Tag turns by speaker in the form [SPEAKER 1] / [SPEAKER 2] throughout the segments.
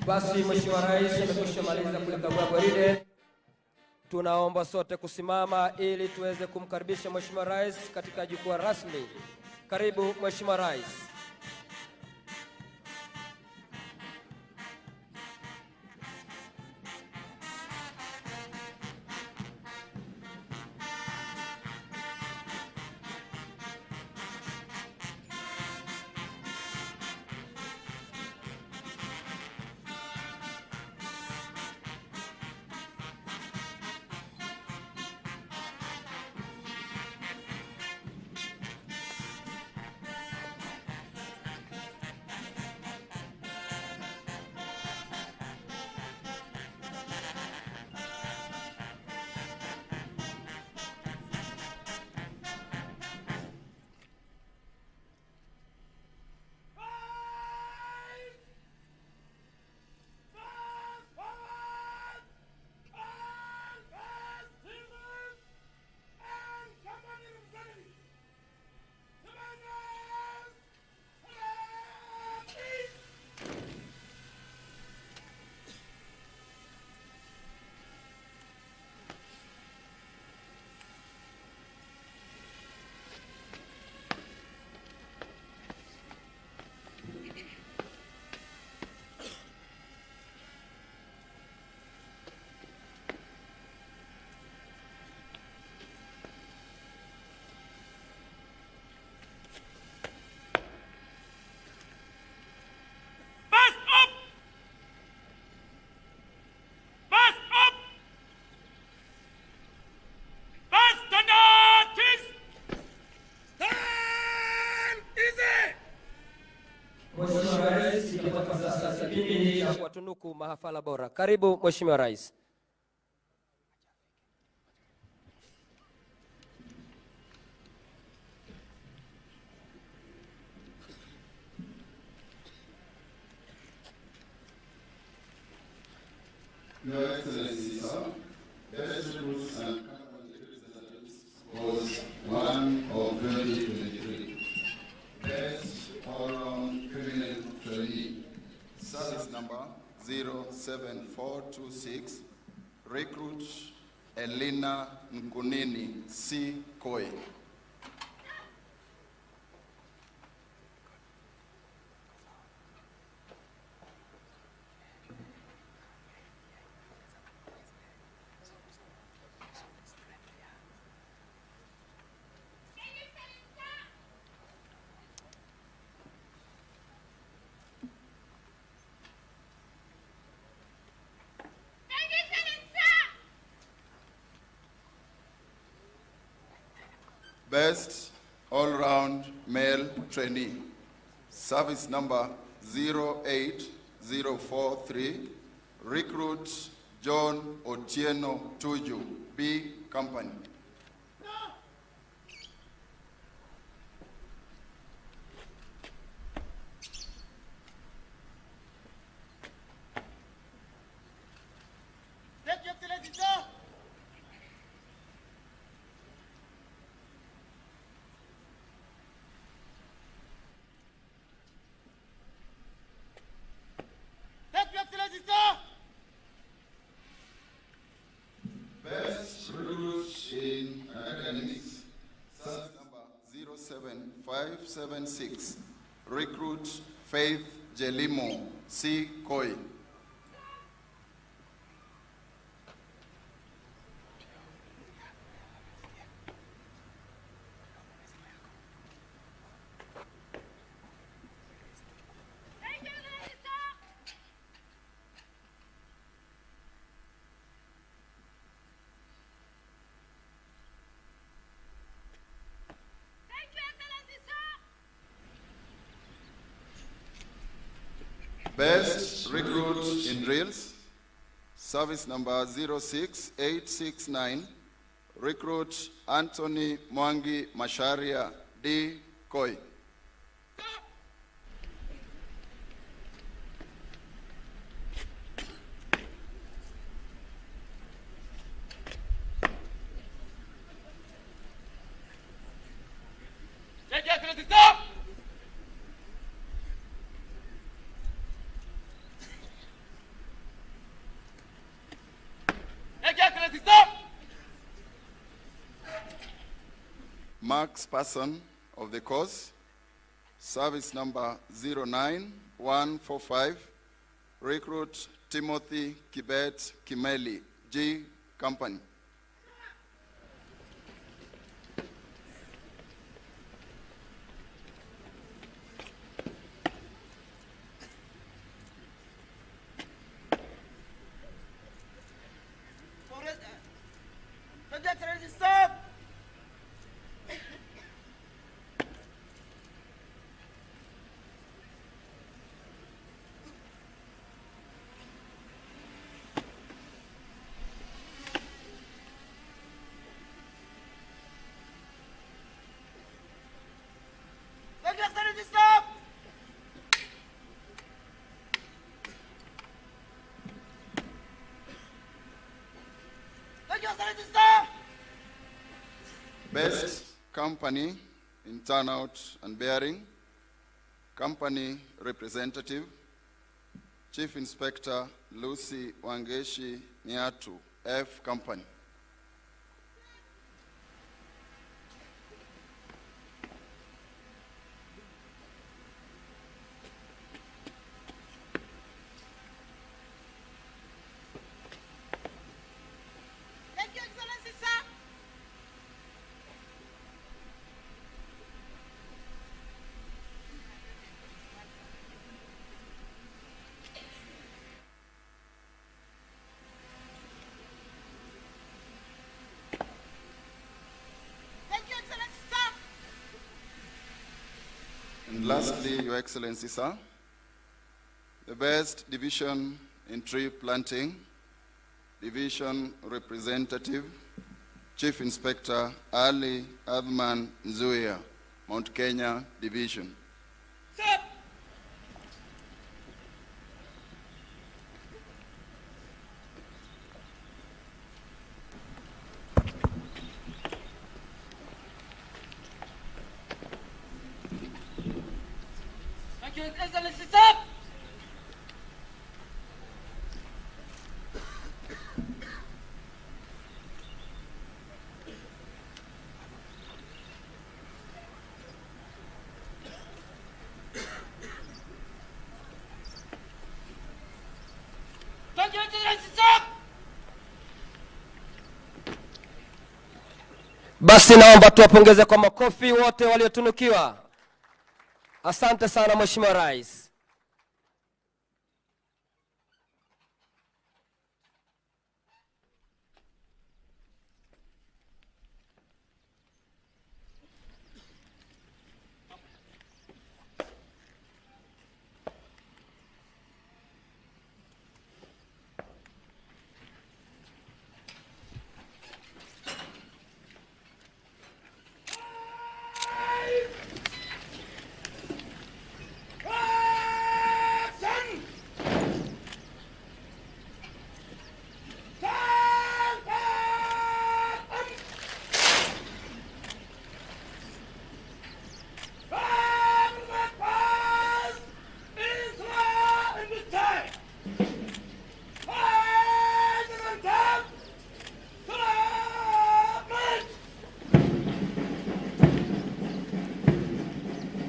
[SPEAKER 1] Basi Mheshimiwa Rais amekwisha maliza kulikagua gwaride. Tunaomba sote kusimama ili tuweze kumkaribisha Mheshimiwa Rais katika jukwaa rasmi. Karibu Mheshimiwa Rais. Tunuku mahafala bora. Karibu Mheshimiwa Rais.
[SPEAKER 2] Your Excellency, sir, best recruits and company representatives was 1 of 2023. Best all-round criminal trainee, service number 07426, recruit Elena Nkunini C. Koi. Best all-round male trainee, service number 08043, recruit John Otieno Tuju, B Company. Best recruit in academics, service number 07576, recruit Faith Jelimo C. Koi. Best recruit in drills, service number 06869, recruit Anthony Mwangi Masharia D. Koi. marksperson of the course, service number 09145, recruit Timothy Kibet Kimeli, G Company. Best company in turnout and bearing, company representative, Chief Inspector Lucy Wangeshi Nyatu, F Company. And lastly, Your Excellency, sir, the best division in tree planting, division representative, Chief Inspector Ali Adman Nzuya, Mount Kenya Division.
[SPEAKER 3] Sir. Thank you, Excellency, sir. Thank you, Excellency, sir.
[SPEAKER 1] Basi naomba tuwapongeze kwa makofi wote waliotunukiwa. Asante sana Mheshimiwa Rais.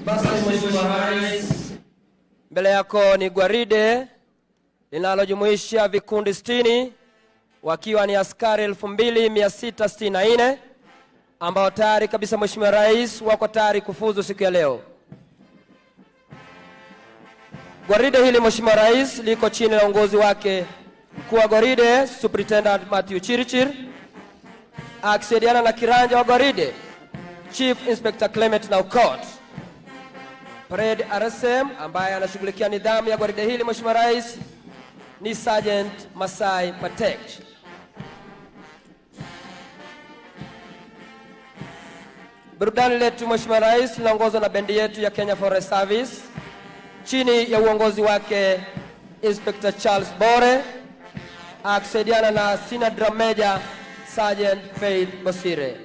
[SPEAKER 1] Basi Mheshimiwa Rais, mbele yako ni gwaride linalojumuisha vikundi 60 wakiwa ni askari 2664 ambao tayari kabisa Mheshimiwa Rais wako tayari kufuzu siku ya leo. Gwaride hili Mheshimiwa Rais liko chini ya uongozi wake mkuu wa gwaride Superintendent Matthew Chirichir, akisaidiana na kiranja wa gwaride Chief Inspector Clement Naukot. Parade RSM ambaye anashughulikia nidhamu ya gwaride hili Mheshimiwa Rais ni Sergeant Masai Patek. Burudani letu Mheshimiwa Rais linaongozwa na bendi yetu ya Kenya Forest Service chini ya uongozi wake Inspector Charles Bore, akisaidiana na Senior Drum Major Sergeant Faith Bosire.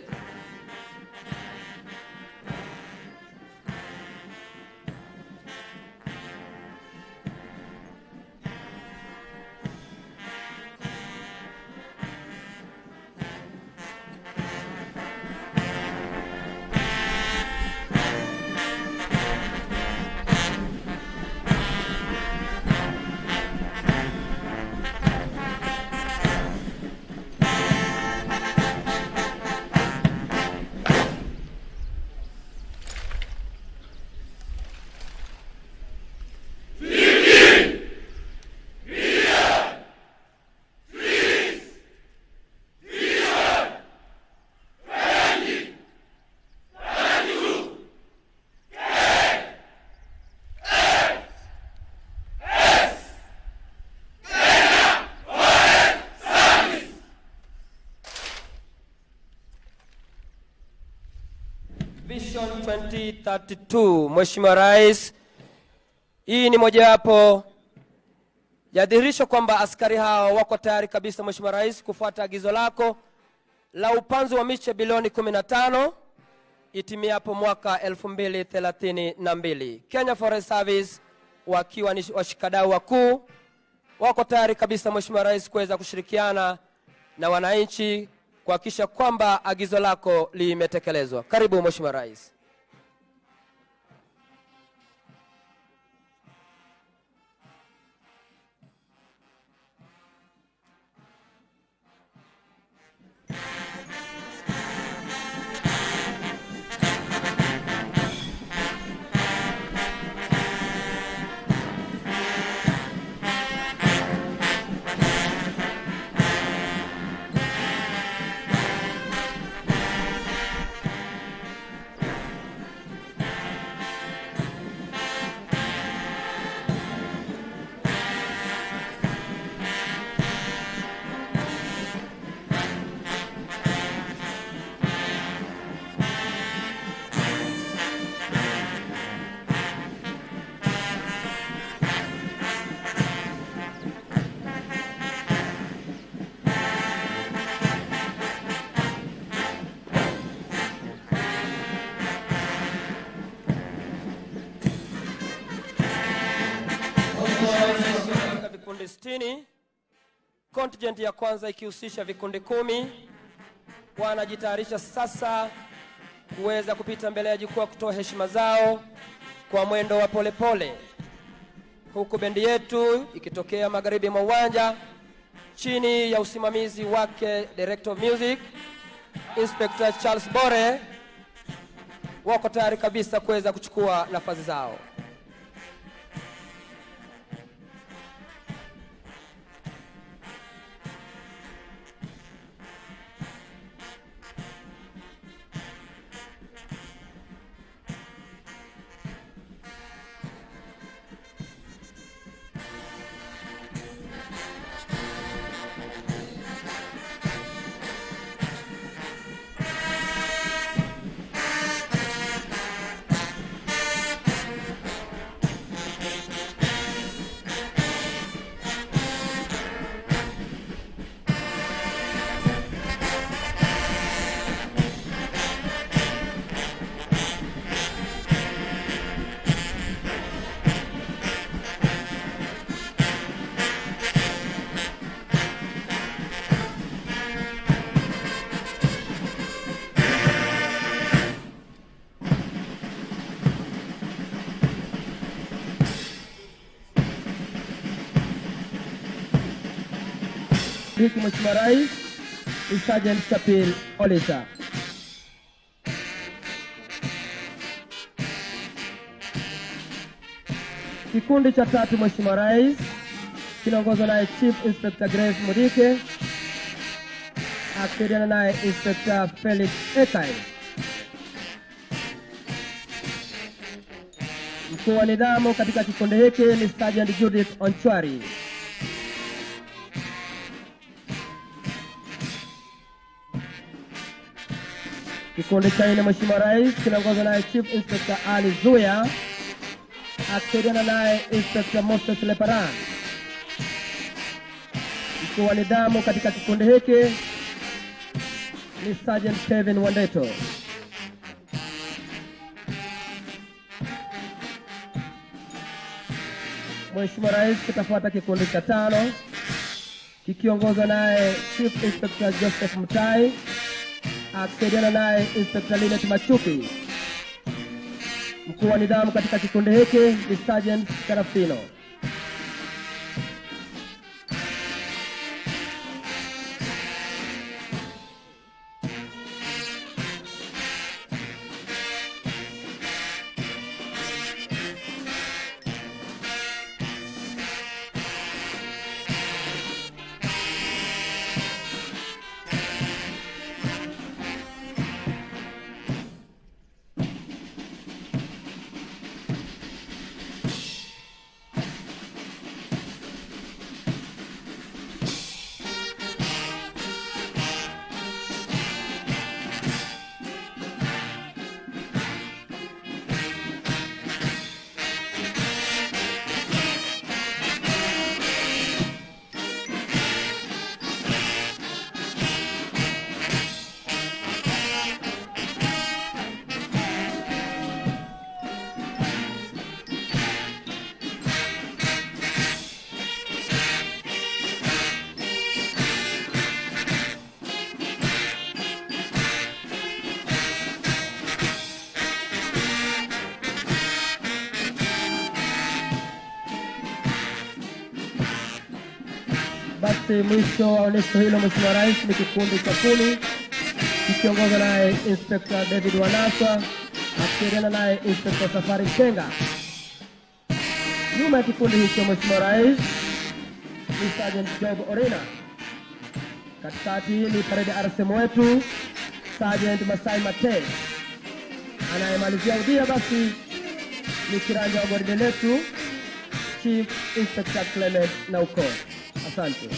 [SPEAKER 1] 2032. Mheshimiwa Rais, hii ni mojawapo ya dhihirisho kwamba askari hao wako tayari kabisa Mheshimiwa Rais kufuata agizo lako la upanzi wa miche bilioni 15 itimiapo mwaka 2032. Kenya Forest Service wakiwa ni washikadau wakuu wako tayari kabisa Mheshimiwa Rais kuweza kushirikiana na wananchi kuhakikisha kwamba agizo lako limetekelezwa. Karibu Mheshimiwa Rais. Vikundi 60, contingent ya kwanza ikihusisha vikundi 10 wanajitayarisha sasa kuweza kupita mbele ya jukwaa kutoa heshima zao kwa mwendo wa polepole, huku bendi yetu ikitokea magharibi mwa uwanja chini ya usimamizi wake Director of Music Inspector Charles Bore wako tayari kabisa kuweza kuchukua nafasi zao. Mheshimiwa Rais, Sergeant Kapil Olisa. Kikundi cha 3 Mheshimiwa Rais kinaongozwa naye Chief Inspector Grace Mudike akisaidiana naye Inspector Felix Ekai. Mkuu wa nidhamu katika kikundi hiki ni Sergeant Judith Onchwari. Kikundi cha 4 Mheshimiwa Rais kinaongozwa naye Chief Inspector Ali Zuya akisaidiana naye Inspector Moses Leparan. Mkuu wa nidhamu katika kikundi hiki ni Sergeant Kevin Wandeto. Mheshimiwa Rais kitafuata kikundi cha 5 kikiongozwa naye Chief Inspector Joseph Mutai akisaidiana naye Inspector Linet Machupi. Mkuu wa nidhamu katika kikundi hiki ni Sergeant Karafino. Basi mwisho wa onyesho hilo Mheshimiwa Rais ni kikundi cha 10 kikiongozwa naye Inspector David Wanasa akishirikiana naye Inspector Safari Kenga. Nyuma ya kikundi hicho Mheshimiwa Rais ni Sergeant Job Orina. Katikati ni parade RSM wetu Sergeant Masai Mate. Anayemalizia udia basi ni kiranja wa gwaride letu Chief Inspector Clement Nauko. Asante.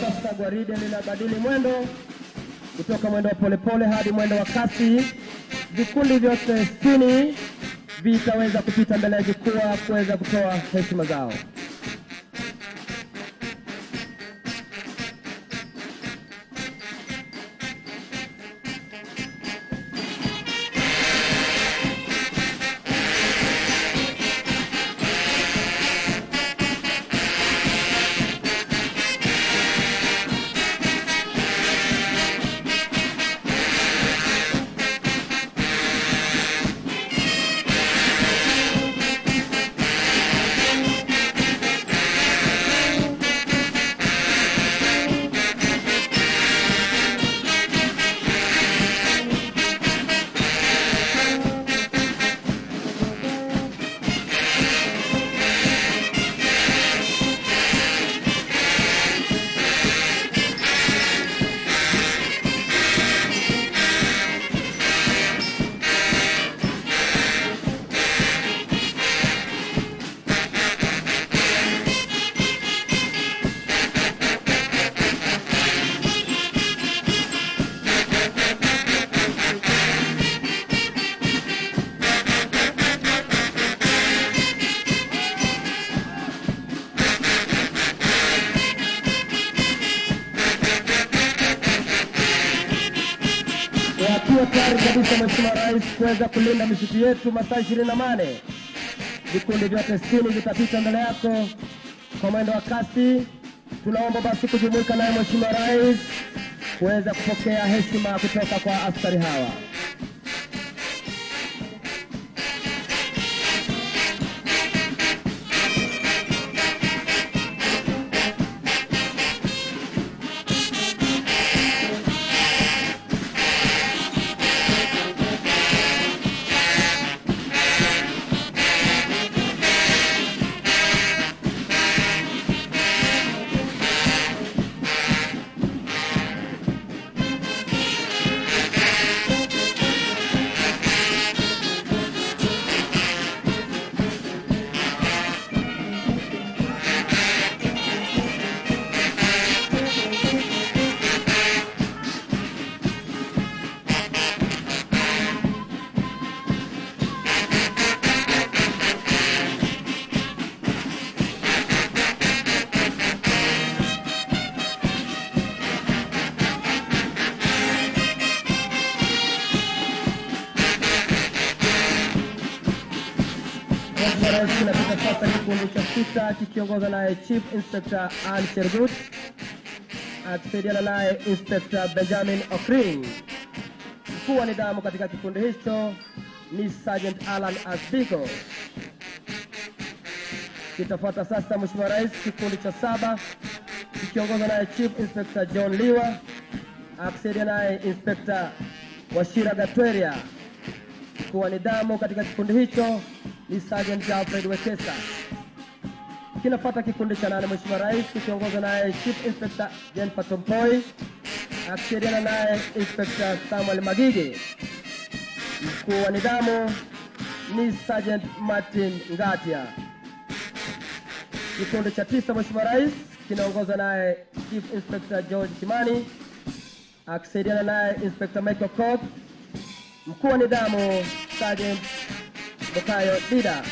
[SPEAKER 1] Sasa gwaride linabadili mwendo kutoka mwendo wa polepole hadi mwendo wa kasi. Vikundi vyote 60 vitaweza kupita mbele ya jukwaa kuweza kutoa heshima zao. Tuwe tayari kabisa Mheshimiwa Rais kuweza kulinda misitu yetu masaa 28. vikundi vyote 60 vitapita mbele yako kwa mwendo wa kasi. Tunaomba basi kujumuika naye Mheshimiwa Rais kuweza kupokea heshima kutoka kwa askari hawa. Kinapita sasa kikundi cha 6 kikiongozwa naye Chief Inspector Ann Chergut akisaidiana naye Inspector Benjamin Okring. Mkuu wa nidhamu katika kikundi hicho ni Sergeant Alan Asbiko. Kitafuata sasa Mheshimiwa Rais kikundi cha 7 kikiongozwa naye Chief Inspector John Liwa akisaidiana naye Inspector Washira Gatweria. Mkuu wa nidhamu katika kikundi hicho ni Sergeant Alfred Wekesa. Kinafuata kikundi cha 8 Mheshimiwa Rais kikiongozwa naye Chief Inspector Jennifer Tompoi akisaidiana naye Inspector Samuel Magige. Mkuu wa nidhamu ni Sergeant Martin Ngatia. Kikundi cha 9 Mheshimiwa Rais kinaongozwa naye Chief Inspector George Kimani akisaidiana naye Inspector Michael Cobb. Mkuu wa nidhamu Sergeant Bokayo Dida.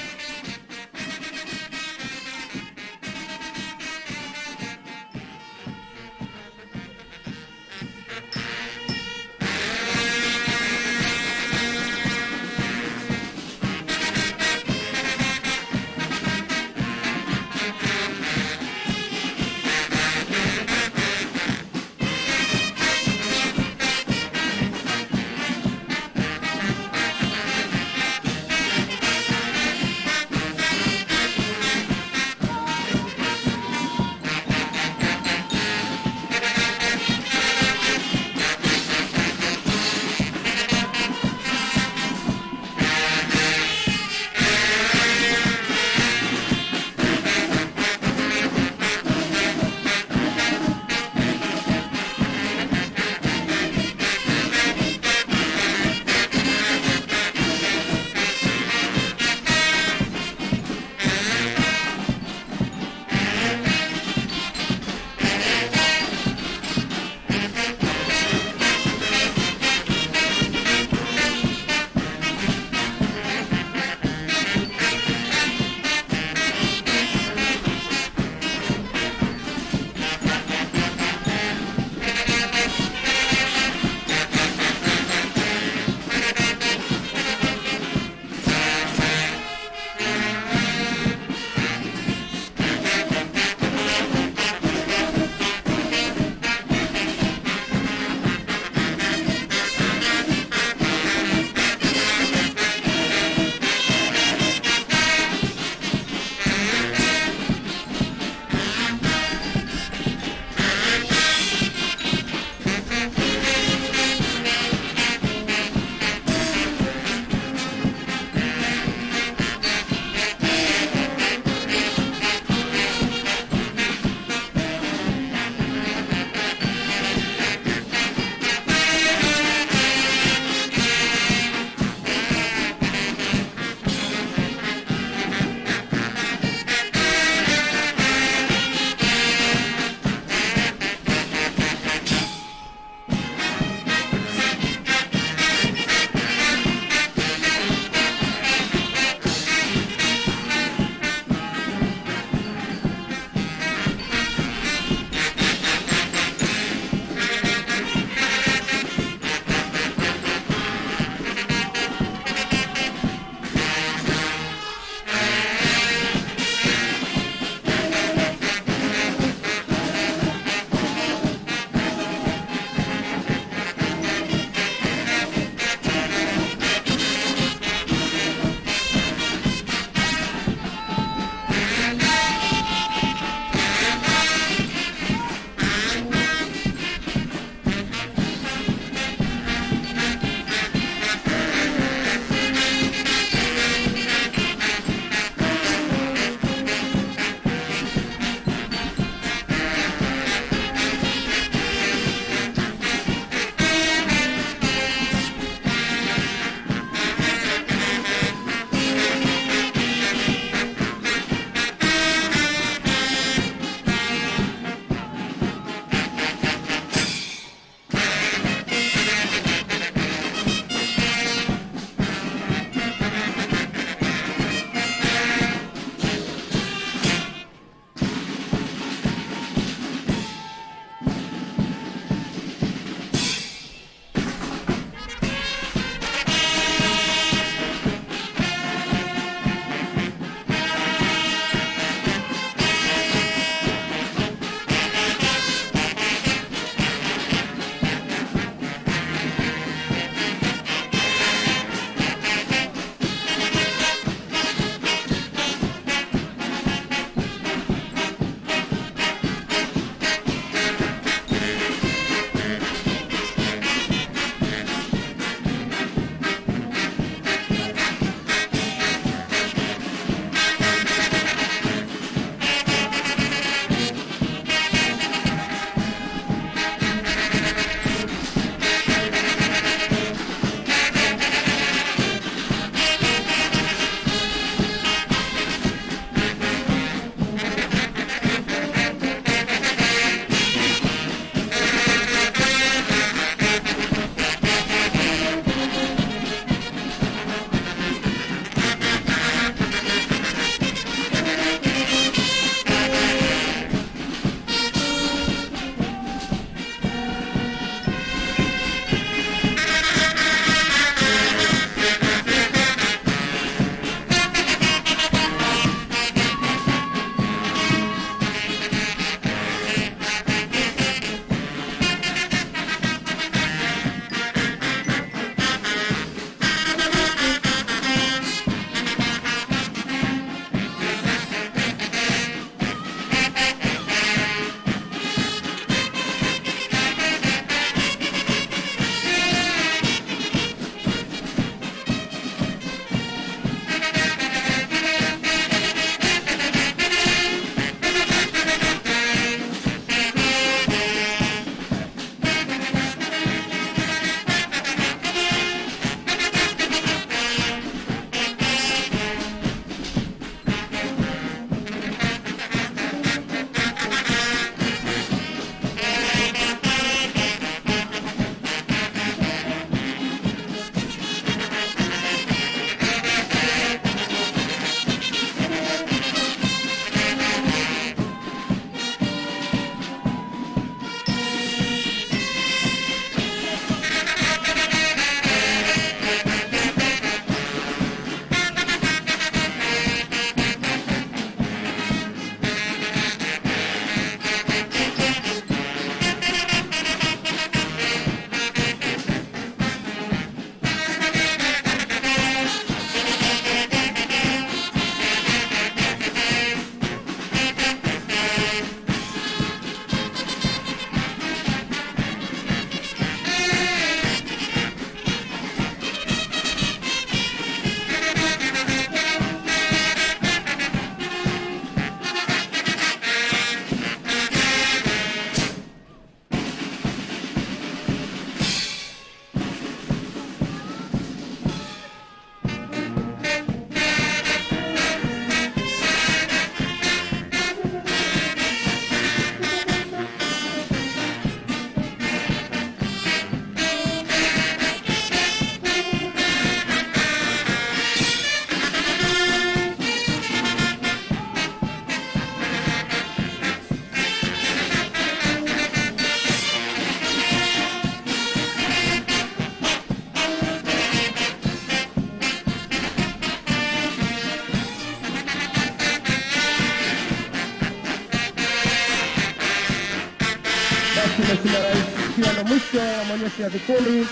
[SPEAKER 1] Mheshimiwa Rais, ikiwa ndo mwisho wa maonyesho ya vikundi,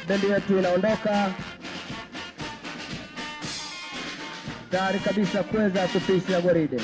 [SPEAKER 1] bendi yetu inaondoka tayari kabisa kuweza kupisha gwaride.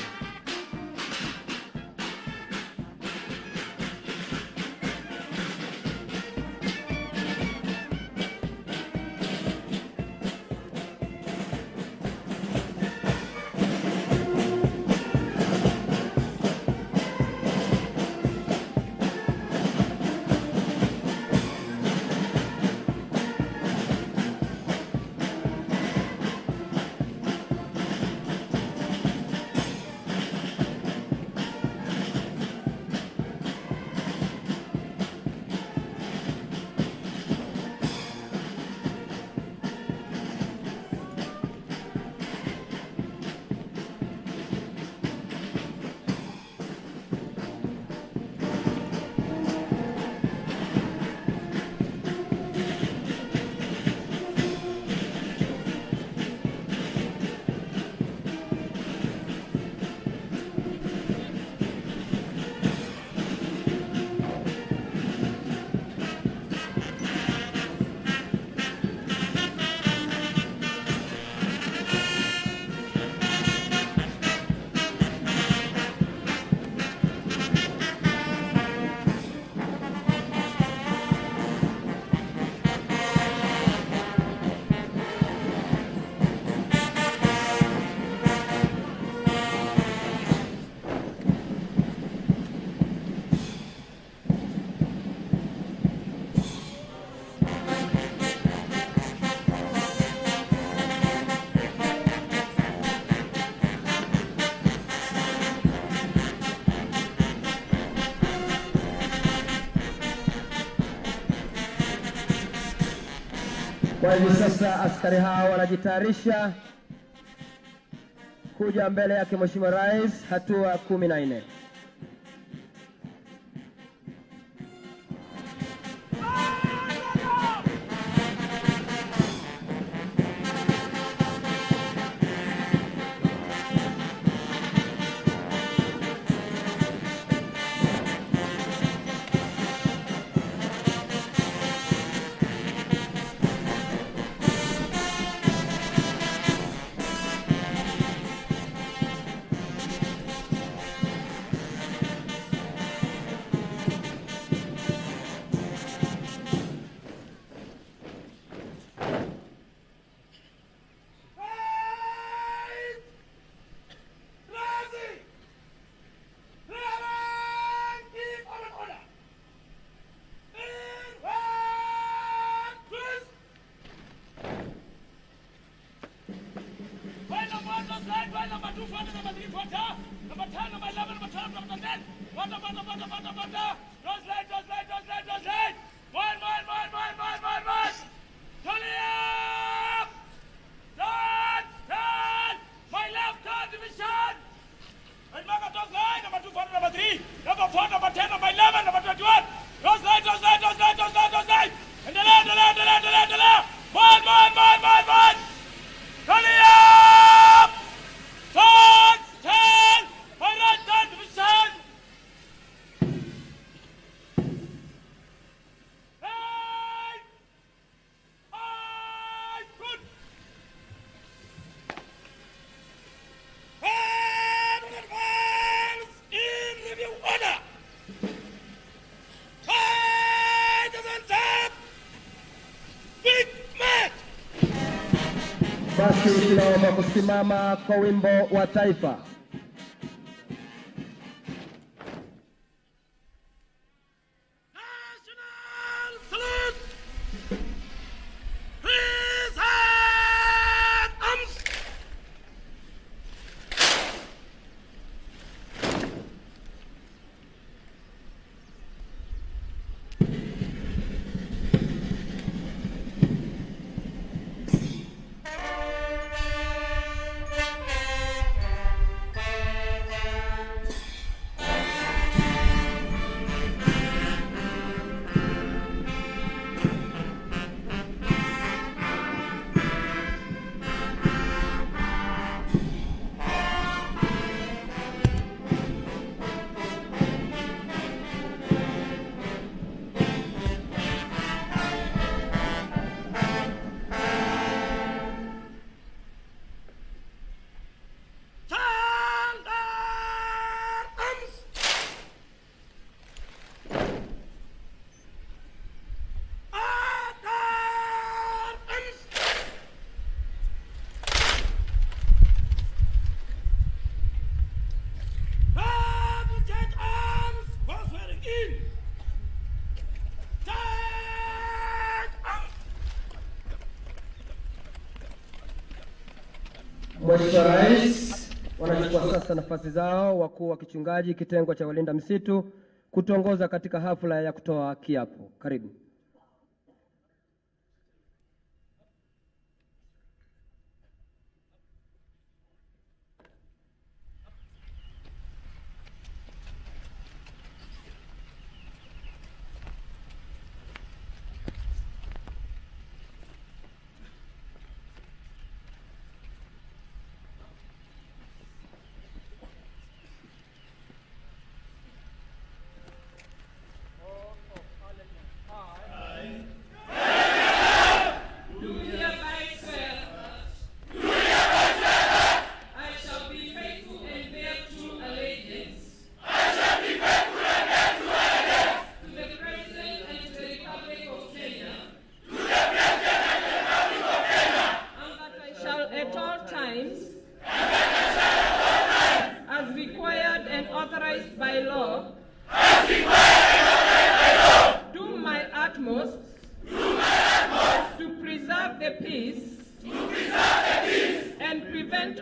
[SPEAKER 1] Kwa hivi sasa askari hao wanajitayarisha kuja mbele yake Mheshimiwa Rais, hatua 14. Basi tunaomba kusimama kwa wimbo wa taifa. Mheshimiwa Rais, wanachukua sasa nafasi zao wakuu wa kichungaji kitengo cha walinda misitu kutongoza katika hafla ya kutoa kiapo. Karibu.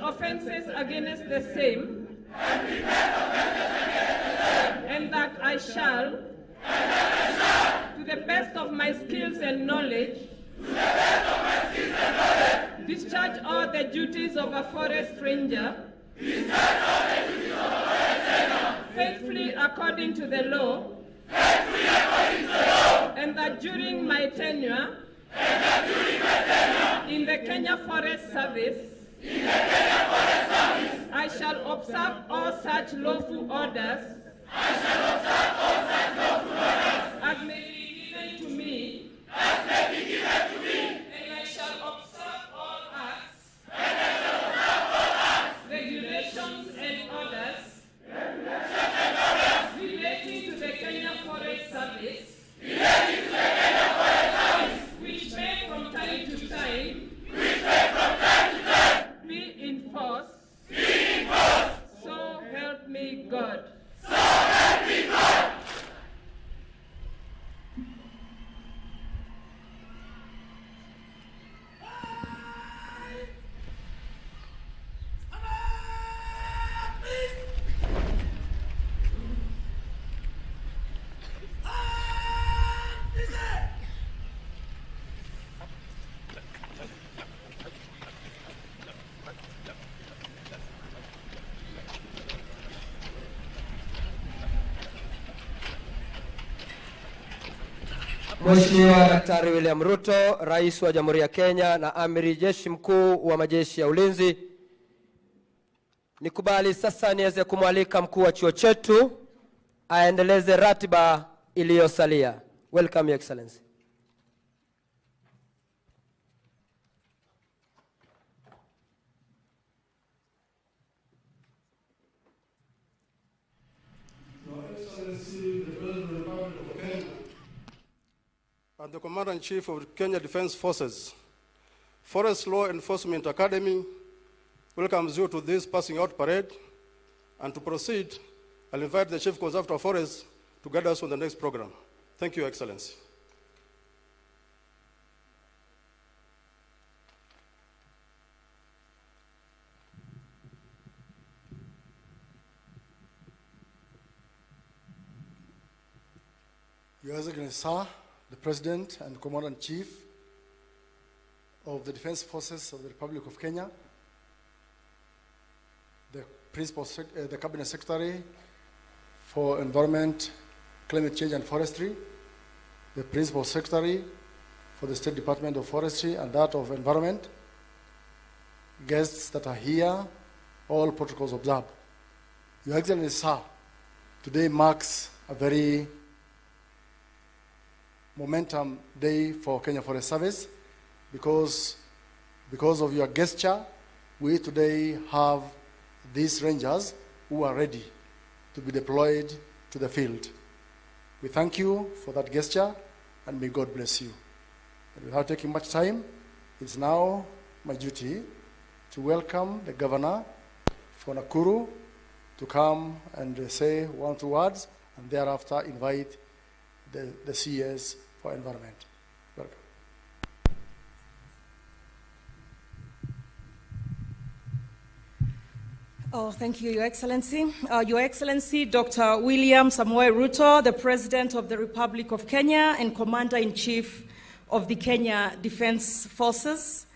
[SPEAKER 4] Offenses against the same, and that I shall, to the best of my skills and knowledge, discharge all the duties of a forest ranger, faithfully according to the law, and that during my tenure in the Kenya Forest Service, I shall observe all such lawful orders as may be given to me, and I shall observe all acts, regulations and orders relating to the Kenya Forest Service, which may from time to time be enforced. So help me God. So help me God.
[SPEAKER 1] Mheshimiwa Daktari William Ruto, Rais wa Jamhuri ya Kenya na Amiri Jeshi Mkuu wa Majeshi ya Ulinzi, nikubali sasa niweze kumwalika mkuu wa chuo chetu aendeleze ratiba iliyosalia. Welcome, Your Excellency.
[SPEAKER 5] And the Commander-in-Chief of the Kenya Defense Forces, Forest Law Enforcement Academy welcomes you to this passing out parade. And to proceed, I'll invite the Chief Conservator of Forests to guide us on the next program. Thank you, Your Excellency.
[SPEAKER 6] Your Excellency, Sir, the President and Commander-in-Chief of the Defense Forces of the Republic of Kenya, the Cabinet Secretary for Environment, Climate Change and Forestry, the Principal Secretary for the State Department of Forestry and that of Environment, guests that are here, all protocols observed. Your Excellency, Sir, today marks a very momentum day for Kenya Forest Service because of your gesture, we today have these rangers who are ready to be deployed to the field. We thank you for that gesture and may God bless you. And without taking much time, it's now my duty to welcome the Governor for Nakuru to come and say 1 or 2 words and thereafter invite the CS for Environment. Welcome.
[SPEAKER 7] Oh, thank you, Your Excellency. Your Excellency, Dr. William Samoei Ruto, the President of the Republic of Kenya and Commander-in-Chief of the Kenya Defense Forces,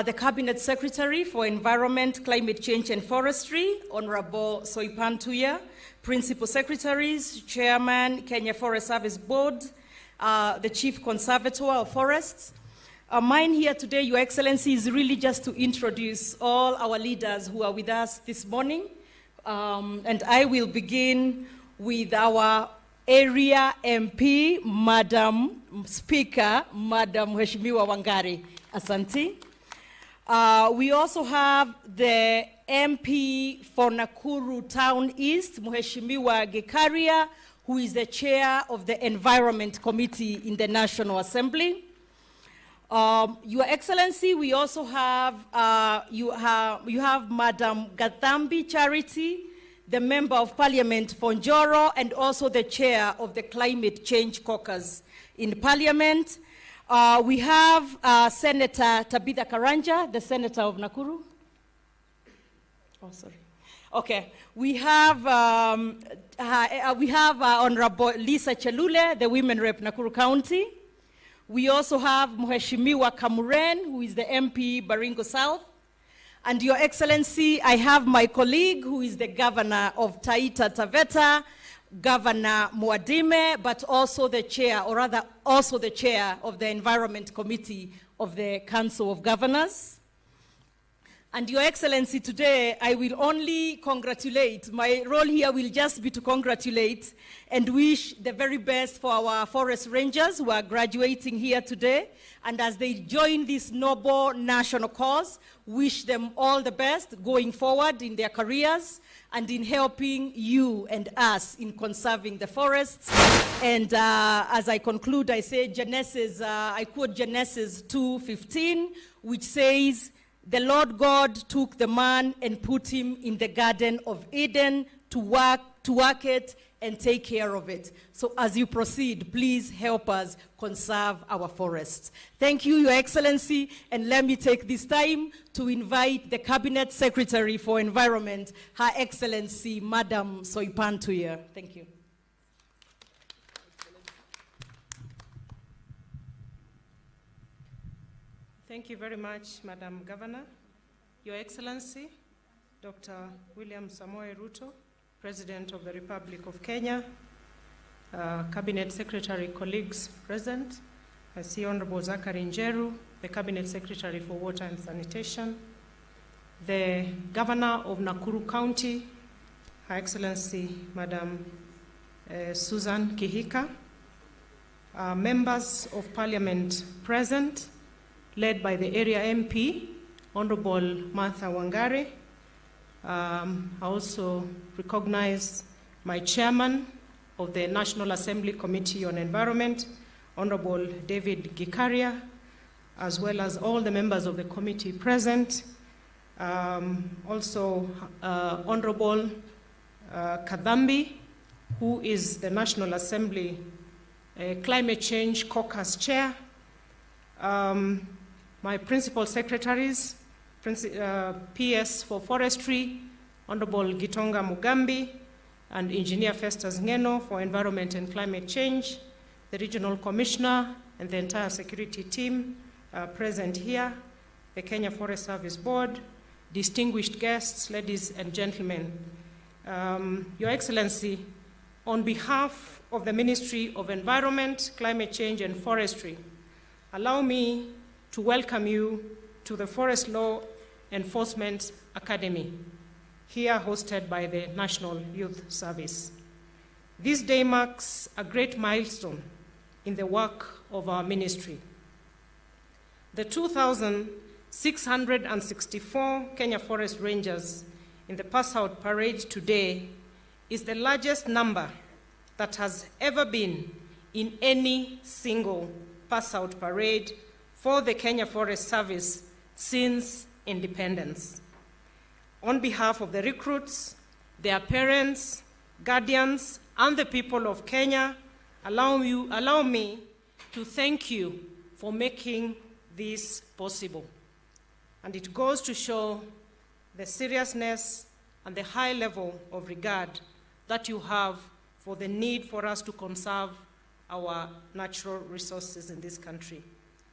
[SPEAKER 7] the Cabinet Secretary for Environment, Climate Change and Forestry, Honorable Soipan Tuya, Principal Secretaries, Chairman, Kenya Forest Service Board, the Chief Conservator of Forests. Mine here today, Your Excellency, is really just to introduce all our leaders who are with us this morning. And I will begin with our area MP, Madam Speaker, Madam Mheshimiwa Wangari. Asante. We also have the MP for Nakuru Town East, Mheshimiwa Gikaria, who is the chair of the Environment Committee in the National Assembly. Your Excellency, we also have, you have Madam Gathambi Charity, the Member of Parliament for Njoro, and also the chair of the Climate Change Caucus in Parliament. We have Senator Tabitha Karanja, the Senator of Nakuru. Oh, sorry. Okay. We have Honorable Lisa Chelule, the Women Rep Nakuru County. We also have Mheshimiwa Kamuren, who is the MP Baringo South. And Your Excellency, I have my colleague, who is the Governor of Taita Taveta, Governor Muadime, but also the chair, or rather also the chair of the Environment Committee of the Council of Governors. And Your Excellency, today I will only congratulate. My role here will just be to congratulate and wish the very best for our forest rangers who are graduating here today. And as they join this noble national cause, wish them all the best going forward in their careers and in helping you and us in conserving the forests. And as I conclude, I say Genesis, I quote Genesis 2:15, which says, "The Lord God took the man and put him in the Garden of Eden to work it and take care of it." So as you proceed, please help us conserve our forests. Thank you, Your Excellency, and let me take this time to invite the Cabinet Secretary for Environment, Her Excellency, Madam Soipan Tuya. Thank you.
[SPEAKER 8] Thank you very much, Madam Governor. Your Excellency, Dr. William Samoei Ruto, President of the Republic of Kenya, Cabinet Secretary colleagues present. I see Honorable Zachary Njeru, the Cabinet Secretary for Water and Sanitation, the Governor of Nakuru County, Her Excellency, Madam Susan Kihika, members of Parliament present, led by the area MP, Honorable Martha Wangari. I also recognize my chairman of the National Assembly Committee on Environment, Honorable David Gikaria, as well as all the members of the committee present. Also, Honorable Kadhambi, who is the National Assembly Climate Change Caucus Chair. My principal secretaries, PS for Forestry, Honorable Gitonga Mugambi, and Engineer Festus Ngeno for Environment and Climate Change, the Regional Commissioner, and the entire security team present here, the Kenya Forest Service Board, distinguished guests, ladies and gentlemen. Your Excellency, on behalf of the Ministry of Environment, Climate Change and Forestry, allow me to welcome you to the Forest Law Enforcement Academy, here hosted by the National Youth Service. This day marks a great milestone in the work of our ministry. The 2,664 Kenya Forest Rangers in the pass-out parade today is the largest number that has ever been in any single pass-out parade for the Kenya Forest Service since independence. On behalf of the recruits, their parents, guardians, and the people of Kenya, allow me to thank you for making this possible. And it goes to show the seriousness and the high level of regard that you have for the need for us to conserve our natural resources in this country.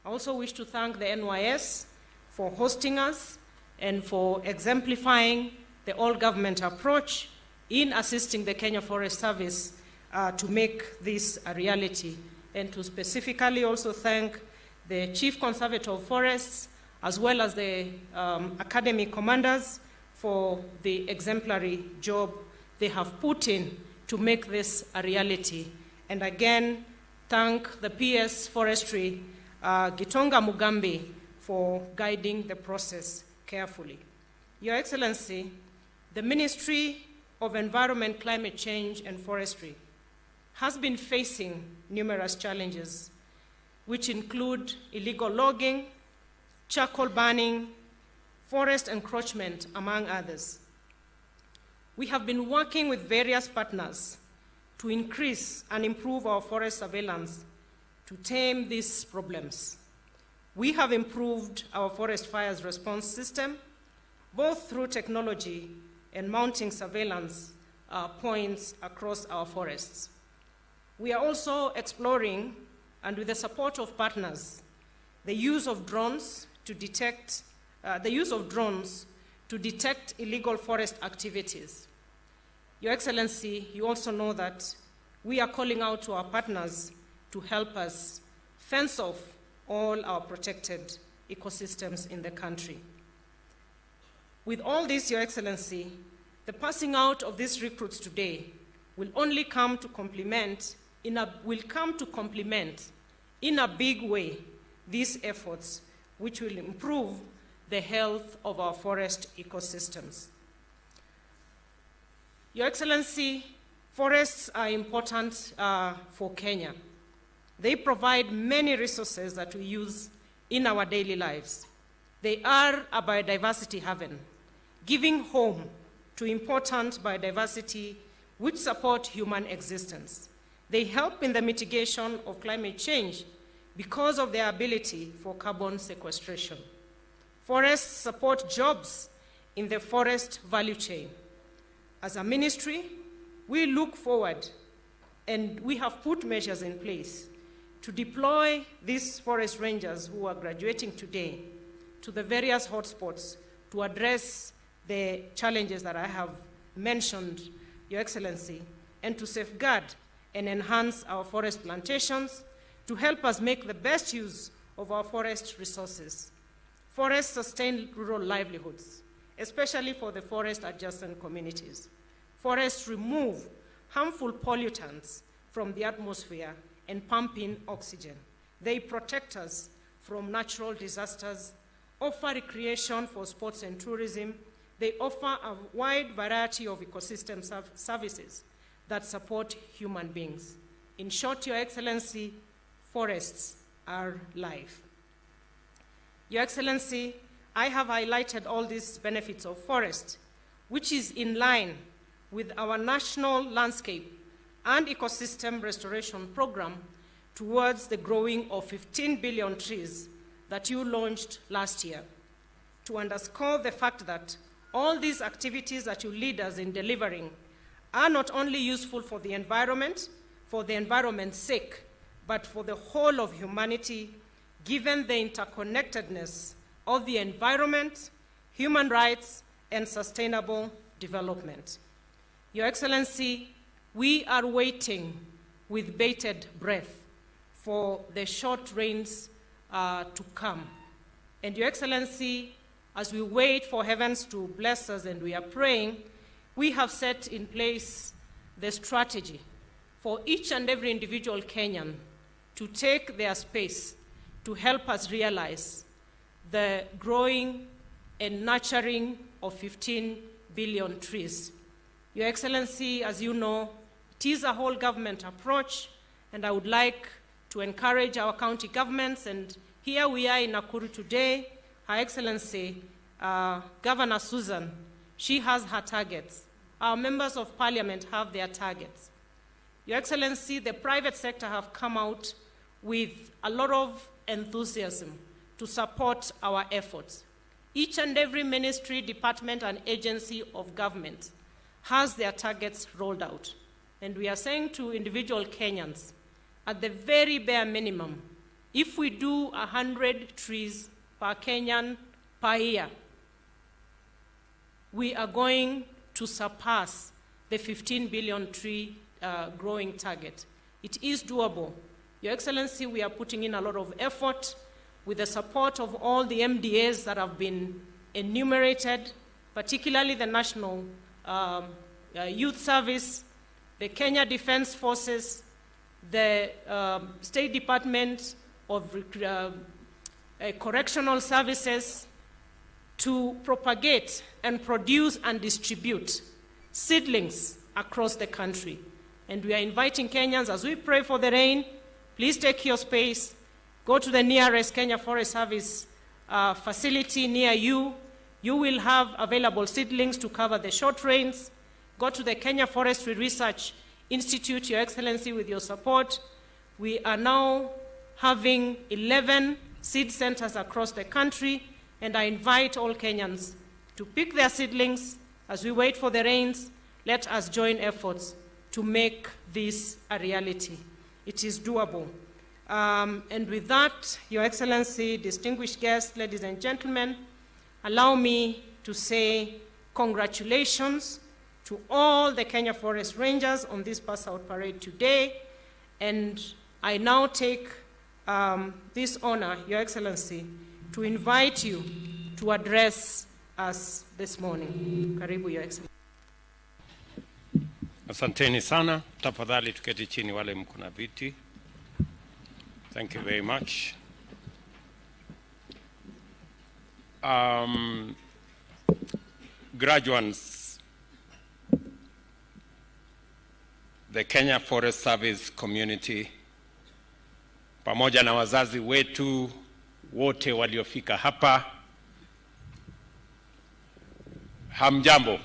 [SPEAKER 8] I also wish to thank the NYS for hosting us and for exemplifying the all-government approach in assisting the Kenya Forest Service to make this a reality, and to specifically also thank the Chief Conservator of Forests as well as the academy commanders for the exemplary job they have put in to make this a reality. And again, thank the PS Forestry, Gitonga Mugambi, for guiding the process carefully. Your Excellency, the Ministry of Environment, Climate Change and Forestry has been facing numerous challenges, which include illegal logging, charcoal burning, forest encroachment, among others. We have been working with various partners to increase and improve our forest surveillance to tame these problems. We have improved our forest fires response system, both through technology and mounting surveillance points across our forests. We are also exploring, and with the support of partners, the use of drones to detect illegal forest activities. Your Excellency, you also know that we are calling out to our partners to help us fence off all our protected ecosystems in the country. With all this, Your Excellency, the passing out of these recruits today will only come to complement in a big way these efforts, which will improve the health of our forest ecosystems. Your Excellency, forests are important for Kenya. They provide many resources that we use in our daily lives. They are a biodiversity haven, giving home to important biodiversity which support human existence. They help in the mitigation of climate change because of their ability for carbon sequestration. Forests support jobs in the forest value chain. As a ministry, we look forward, and we have put measures in place to deploy these forest rangers who are graduating today to the various hotspots to address the challenges that I have mentioned, Your Excellency, and to safeguard and enhance our forest plantations to help us make the best use of our forest resources. Forests sustain rural livelihoods, especially for the forest-adjacent communities. Forests remove harmful pollutants from the atmosphere and pump in oxygen. They protect us from natural disasters, offer recreation for sports and tourism. They offer a wide variety of ecosystem services that support human beings. In short, Your Excellency, forests are life. Your Excellency, I have highlighted all these benefits of forest, which is in line with our national landscape and ecosystem restoration program towards the growing of 15 billion trees that you launched last year, to underscore the fact that all these activities that you lead us in delivering are not only useful for the environment's sake, but for the whole of humanity, given the interconnectedness of the environment, human rights, and sustainable development. Your Excellency, we are waiting with bated breath for the short rains to come. And Your Excellency, as we wait for heavens to bless us and we are praying, we have set in place the strategy for each and every individual Kenyan to take their space to help us realize the growing and nurturing of 15 billion trees. Your Excellency, as you know, it is a whole government approach, and I would like to encourage our county governments, and here we are in Nakuru today. Her Excellency, Governor Susan, she has her targets. Our members of parliament have their targets. Your Excellency, the private sector have come out with a lot of enthusiasm to support our efforts. Each and every ministry, department, and agency of government has their targets rolled out. And we are saying to individual Kenyans, at the very bare minimum, if we do 100 trees per Kenyan per year, we are going to surpass the 15 billion tree growing target. It is doable. Your Excellency, we are putting in a lot of effort with the support of all the MDAs that have been enumerated, particularly the National Youth Service, the Kenya Defense Forces, the State Department of Correctional Services, to propagate and produce and distribute seedlings across the country. And we are inviting Kenyans, as we pray for the rain, please take your space, go to the nearest Kenya Forest Service facility near you. You will have available seedlings to cover the short rains. Go to the Kenya Forestry Research Institute, Your Excellency, with your support. We are now having 11 seed centers across the country, and I invite all Kenyans to pick their seedlings. As we wait for the rains, let us join efforts to make this a reality. It is doable. And with that, Your Excellency, distinguished guests, ladies and gentlemen, allow me to say congratulations to all the Kenya Forest Rangers on this pass-out parade today. And I now take this honor, Your Excellency, to invite you to address us this morning. Karibu, Your Excellency.
[SPEAKER 9] Asanteni sana. Tafadhali tuketi chini wale mko na viti. Thank you very much. Graduates, the Kenya Forest Service community, pamoja na wazazi wetu wote waliofika hapa, hamjambo.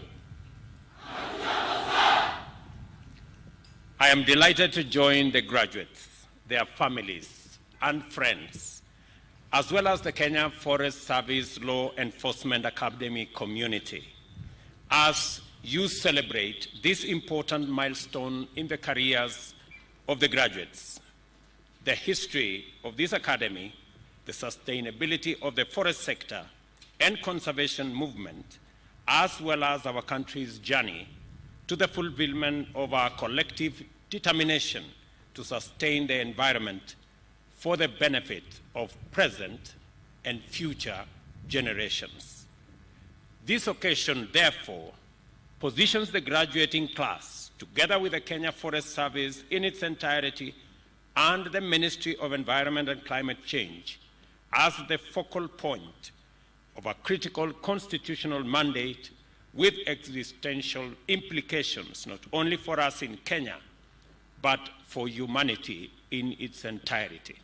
[SPEAKER 9] I am delighted to join the graduates, their families and friends, as well as the Kenya Forest Service Law Enforcement Academy community, as you celebrate this important milestone in the careers of the graduates. The history of this academy, the sustainability of the forest sector and conservation movement, as well as our country's journey to the fulfillment of our collective determination to sustain the environment for the benefit of present and future generations. This occasion, therefore, positions the graduating class, together with the Kenya Forest Service in its entirety and the Ministry of Environment and Climate Change, as the focal point of a critical constitutional mandate with existential implications, not only for us in Kenya, but for humanity in its entirety.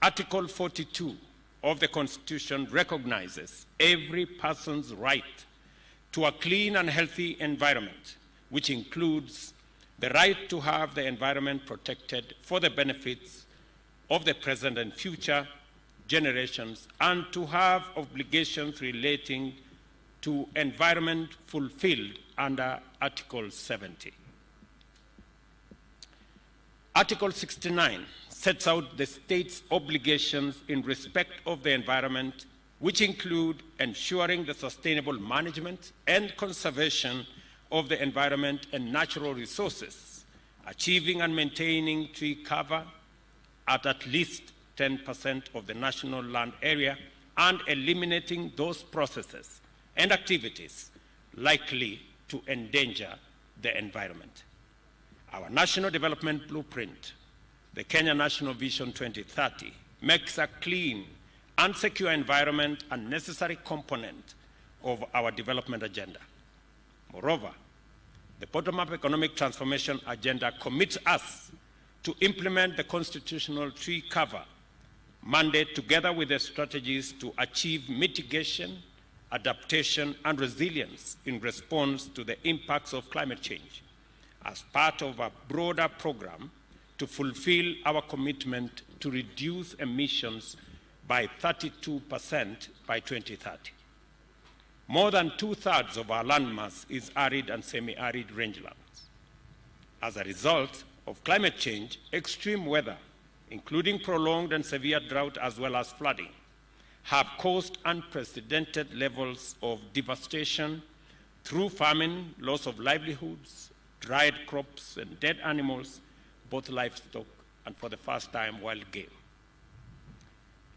[SPEAKER 9] Article 42 of the Constitution recognizes every person's right to a clean and healthy environment, which includes the right to have the environment protected for the benefits of the present and future generations, and to have obligations relating to environment fulfilled under Article 70. Article 69 sets out the state's obligations in respect of the environment, which include ensuring the sustainable management and conservation of the environment and natural resources, achieving and maintaining tree cover at least 10% of the national land area, and eliminating those processes and activities likely to endanger the environment. Our National Development Blueprint, the Kenya National Vision 2030, makes a clean and secure environment a necessary component of our development agenda. Moreover, the bottom-up economic transformation agenda commits us to implement the constitutional tree cover mandate together with the strategies to achieve mitigation, adaptation, and resilience in response to the impacts of climate change as part of a broader program to fulfill our commitment to reduce emissions by 32% by 2030. More than 2/3 of our landmass is arid and semi-arid rangelands. As a result of climate change, extreme weather, including prolonged and severe drought as well as flooding, have caused unprecedented levels of devastation through famine, loss of livelihoods, dried crops and dead animals, both livestock and for the first time wild game.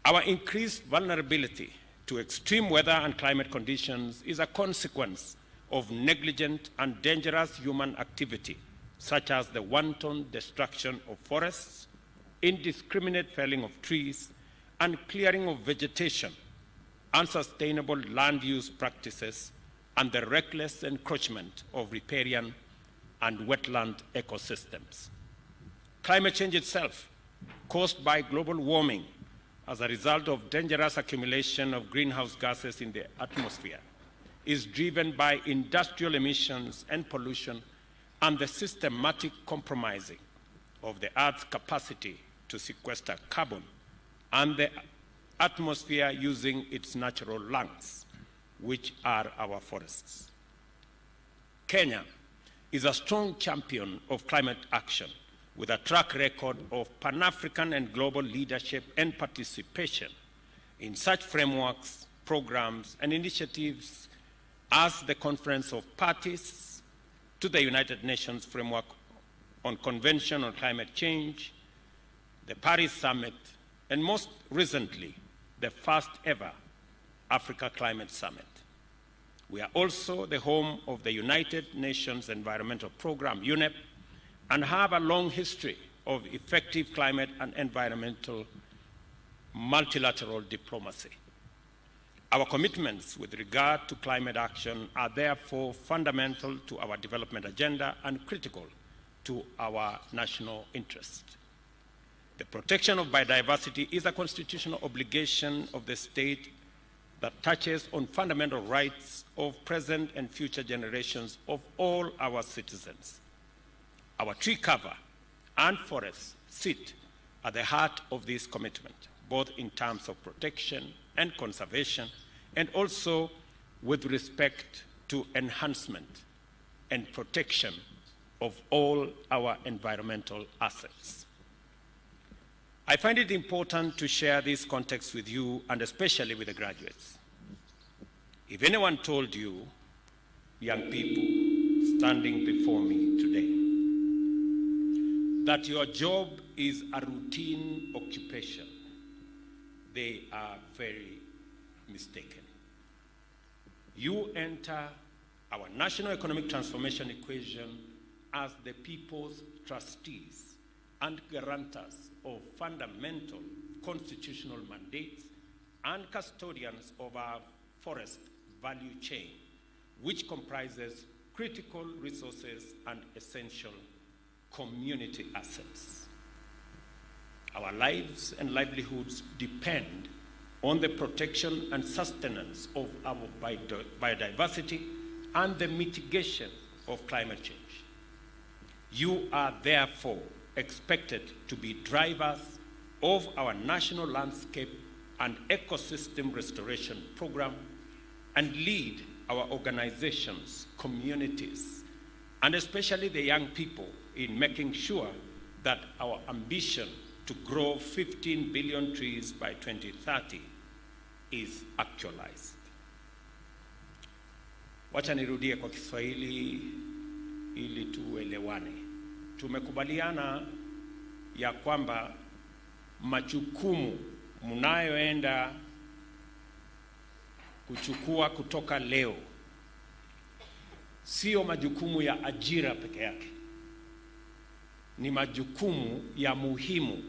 [SPEAKER 9] Our increased vulnerability to extreme weather and climate conditions is a consequence of negligent and dangerous human activity, such as the wanton destruction of forests, indiscriminate felling of trees, and clearing of vegetation, unsustainable land use practices, and the reckless encroachment of riparian and wetland ecosystems. Climate change itself, caused by global warming as a result of dangerous accumulation of greenhouse gases in the atmosphere, is driven by industrial emissions and pollution and the systematic compromising of the Earth's capacity to sequester carbon and the atmosphere using its natural lungs, which are our forests. Kenya is a strong champion of climate action with a track record of Pan-African and global leadership and participation in such frameworks, programs, and initiatives as the Conference of Parties to the United Nations Framework on Convention on Climate Change, the Paris Summit, and most recently, the first ever Africa Climate Summit. We are also the home of the United Nations Environmental Programme, UNEP, and have a long history of effective climate and environmental multilateral diplomacy. Our commitments with regard to climate action are therefore fundamental to our development agenda and critical to our national interest. The protection of biodiversity is a constitutional obligation of the state that touches on fundamental rights of present and future generations of all our citizens. Our tree cover and forests sit at the heart of this commitment, both in terms of protection and conservation, and also with respect to enhancement and protection of all our environmental assets. I find it important to share this context with you, and especially with the graduates. If anyone told you, young people standing before me today, that your job is a routine occupation, they are very mistaken. You enter our national economic transformation equation as the people's trustees and guarantors of fundamental constitutional mandates and custodians of our forest value chain, which comprises critical resources and essential community assets. Our lives and livelihoods depend on the protection and sustenance of our biodiversity and the mitigation of climate change. You are therefore expected to be drivers of our national landscape and ecosystem restoration program and lead our organizations, communities, and especially the young people in making sure that our ambition to grow 15 billion trees by 2030 is actualized. Wacha nirudie kwa Kiswahili ili tuelewane. Tumekubaliana ya kwamba majukumu mnayoenda kuchukua kutoka leo sio majukumu ya ajira peke yake. Ni majukumu ya muhimu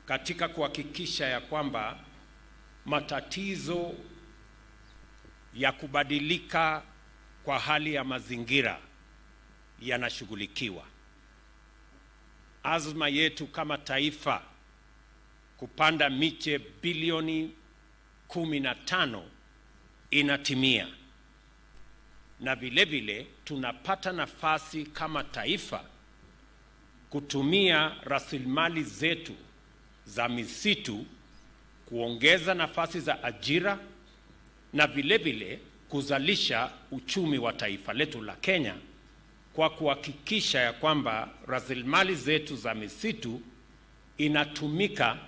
[SPEAKER 9] katika kuhakikisha ya kwamba matatizo ya kubadilika kwa hali ya mazingira yanashughulikiwa. Azma yetu kama taifa kupanda miche bilioni 15 inatimia. Na vile vile tunapata nafasi kama taifa kutumia rasilimali zetu za misitu kuongeza nafasi za ajira na vile vile kuzalisha uchumi wa taifa letu la Kenya kwa kuhakikisha ya kwamba rasilimali zetu za misitu inatumika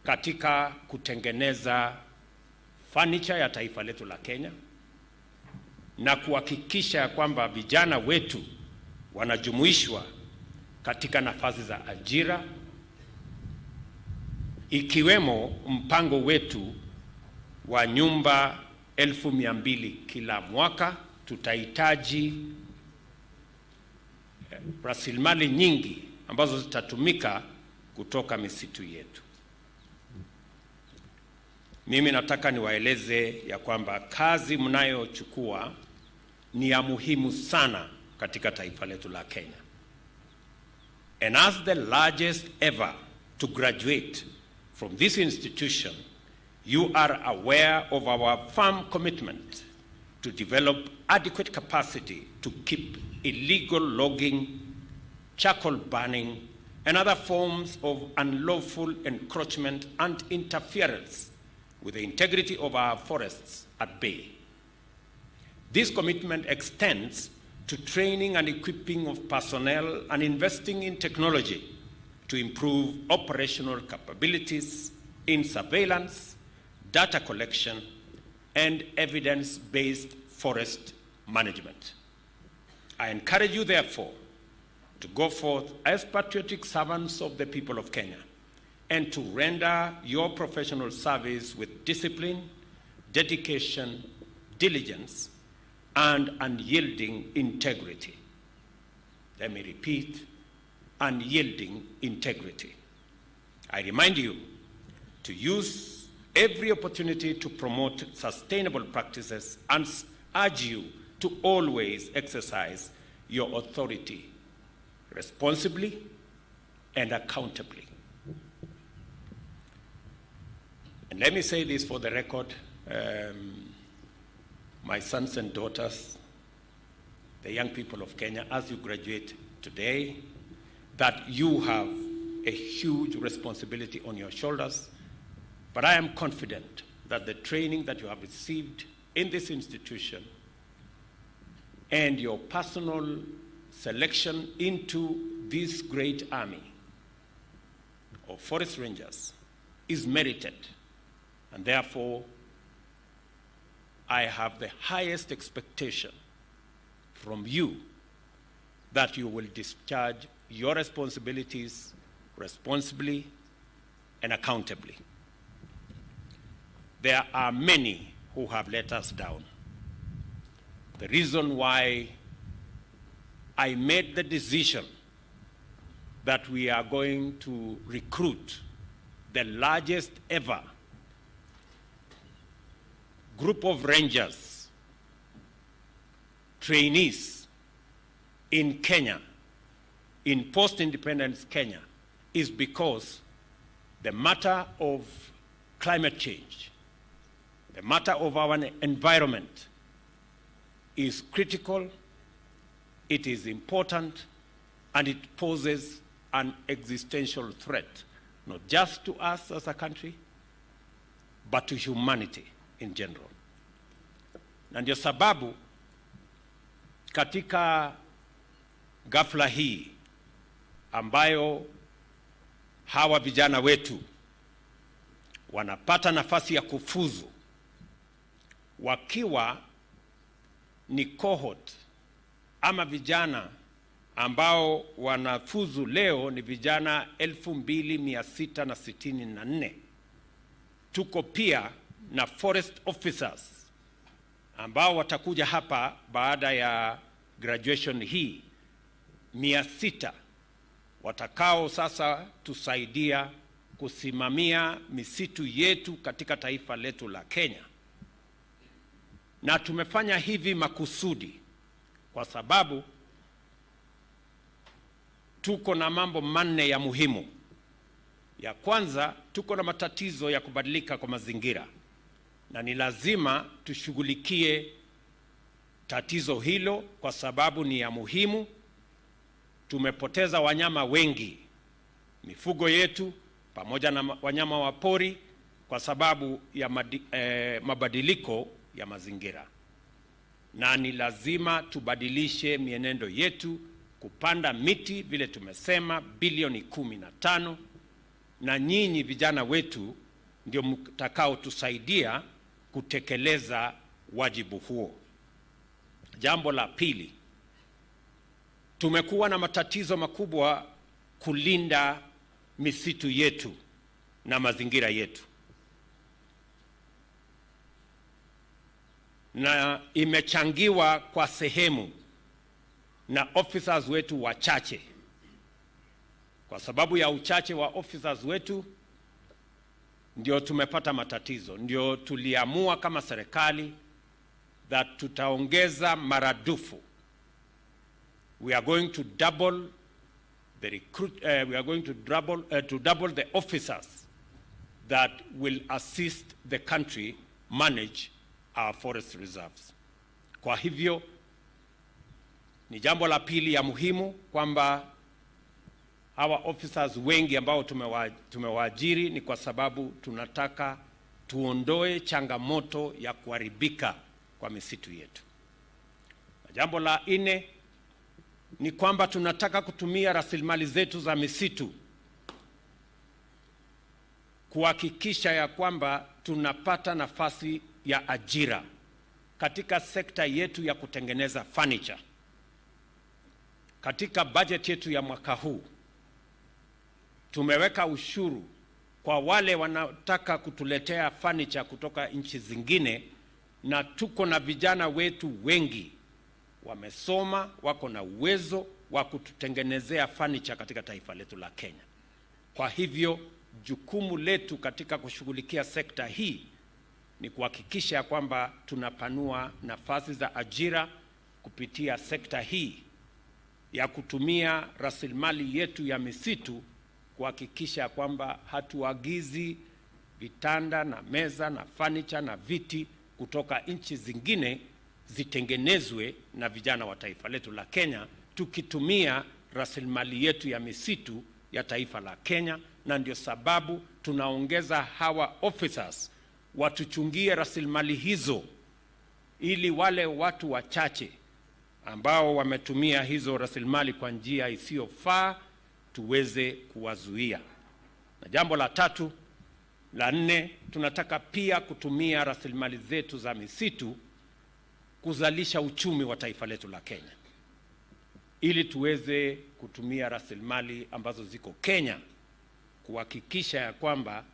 [SPEAKER 9] katika kutengeneza furniture ya taifa letu la Kenya, na kuhakikisha ya kwamba vijana wetu wanajumuishwa katika nafasi za ajira, ikiwemo mpango wetu wa nyumba 200,000 kila mwaka. Tutahitaji rasilimali nyingi ambazo zitatumika kutoka misitu yetu. Mimi nataka niwaeleze ya kwamba kazi mnayochukua ni ya muhimu sana katika taifa letu la Kenya. And as the largest ever to graduate from this institution, you are aware of our firm commitment to develop adequate capacity to keep illegal logging, charcoal burning, and other forms of unlawful encroachment and interference with the integrity of our forests at bay. This commitment extends to training and equipping of personnel and investing in technology to improve operational capabilities in surveillance, data collection, and evidence-based forest management. I encourage you, therefore, to go forth as patriotic servants of the people of Kenya and to render your professional service with discipline, dedication, diligence, and unyielding integrity. Let me repeat, unyielding integrity. I remind you to use every opportunity to promote sustainable practices and urge you to always exercise your authority responsibly and accountably. And let me say this for the record, my sons and daughters, the young people of Kenya, as you graduate today, that you have a huge responsibility on your shoulders, but I am confident that the training that you have received in this institution and your personal selection into this great army of forest rangers is merited, and therefore I have the highest expectation from you that you will discharge your responsibilities responsibly and accountably. There are many who have let us down. The reason why I made the decision that we are going to recruit the largest ever group of rangers, trainees in Kenya, in post-independence Kenya, is because the matter of climate change, the matter of our environment is critical, it is important, and it poses an existential threat, not just to us as a country, but to humanity in general. Na ndio sababu katika ghafla hii ambayo hawa vijana wetu wanapata nafasi ya kufuzu wakiwa ni cohort ama vijana ambao wanafuzu leo ni vijana 2664. Tuko pia na forest officers ambao watakuja hapa baada ya graduation hii 600 watakao sasa tusaidia kusimamia misitu yetu katika taifa letu la Kenya. Na tumefanya hivi makusudi kwa sababu tuko na mambo manne ya muhimu. Ya kwanza, tuko na matatizo ya kubadilika kwa mazingira, na ni lazima tushughulikie tatizo hilo kwa sababu ni ya muhimu. Tumepoteza wanyama wengi, mifugo yetu pamoja na wanyama wa pori kwa sababu ya mabadiliko ya mazingira, na ni lazima tubadilishe mienendo yetu, kupanda miti vile tumesema bilioni 15, na nyinyi vijana wetu ndio mtakao tusaidia kutekeleza wajibu huo. Jambo la pili, tumekuwa na matatizo makubwa kulinda misitu yetu na mazingira yetu, na imechangiwa kwa sehemu na officers wetu wachache. Kwa sababu ya uchache wa officers wetu ndio tumepata matatizo. Ndio tuliamua kama serikali that tutaongeza maradufu. We are going to double the officers that will assist the country manage our forest reserves. Kwa hivyo ni jambo la pili ya muhimu kwamba hawa officers wengi ambao tumewaajiri ni kwa sababu tunataka tuondoe changamoto ya kuharibika kwa misitu yetu. Jambo la nne ni kwamba tunataka kutumia rasilimali zetu za misitu kuhakikisha ya kwamba tunapata nafasi ya ajira katika sekta yetu ya kutengeneza furniture. Katika budget yetu ya mwaka huu tumeweka ushuru kwa wale wanataka kutuletea furniture kutoka nchi zingine, na tuko na vijana wetu wengi wamesoma, wako na uwezo wa kututengenezea furniture katika taifa letu la Kenya. Kwa hivyo jukumu letu katika kushughulikia sekta hii ni kuhakikisha kwamba tunapanua nafasi za ajira kupitia sekta hii ya kutumia rasilimali yetu ya misitu, kuhakikisha kwamba hatuagizi vitanda na meza na furniture na viti kutoka nchi zingine zitengenezwe na vijana wa taifa letu la Kenya, tukitumia rasilimali yetu ya misitu ya taifa la Kenya. Na ndio sababu tunaongeza hawa officers watuchungie rasilimali hizo, ili wale watu wachache ambao wametumia hizo rasilimali kwa njia isiyofaa tuweze kuwazuia. Na jambo la tatu, la nne, tunataka pia kutumia rasilimali zetu za misitu kuzalisha uchumi wa taifa letu la Kenya, ili tuweze kutumia rasilimali ambazo ziko Kenya kuhakikisha ya kwamba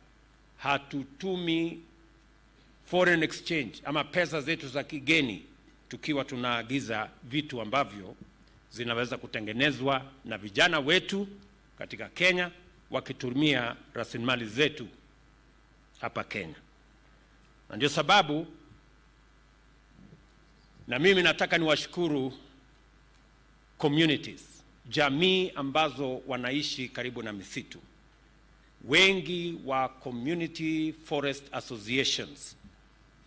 [SPEAKER 9] hatutumi foreign exchange ama pesa zetu za kigeni tukiwa tunaagiza vitu ambavyo zinaweza kutengenezwa na vijana wetu katika Kenya wakitumia rasilimali zetu hapa Kenya. Na ndio sababu na mimi nataka niwashukuru communities, jamii ambazo wanaishi karibu na misitu. Wengi wa community forest associations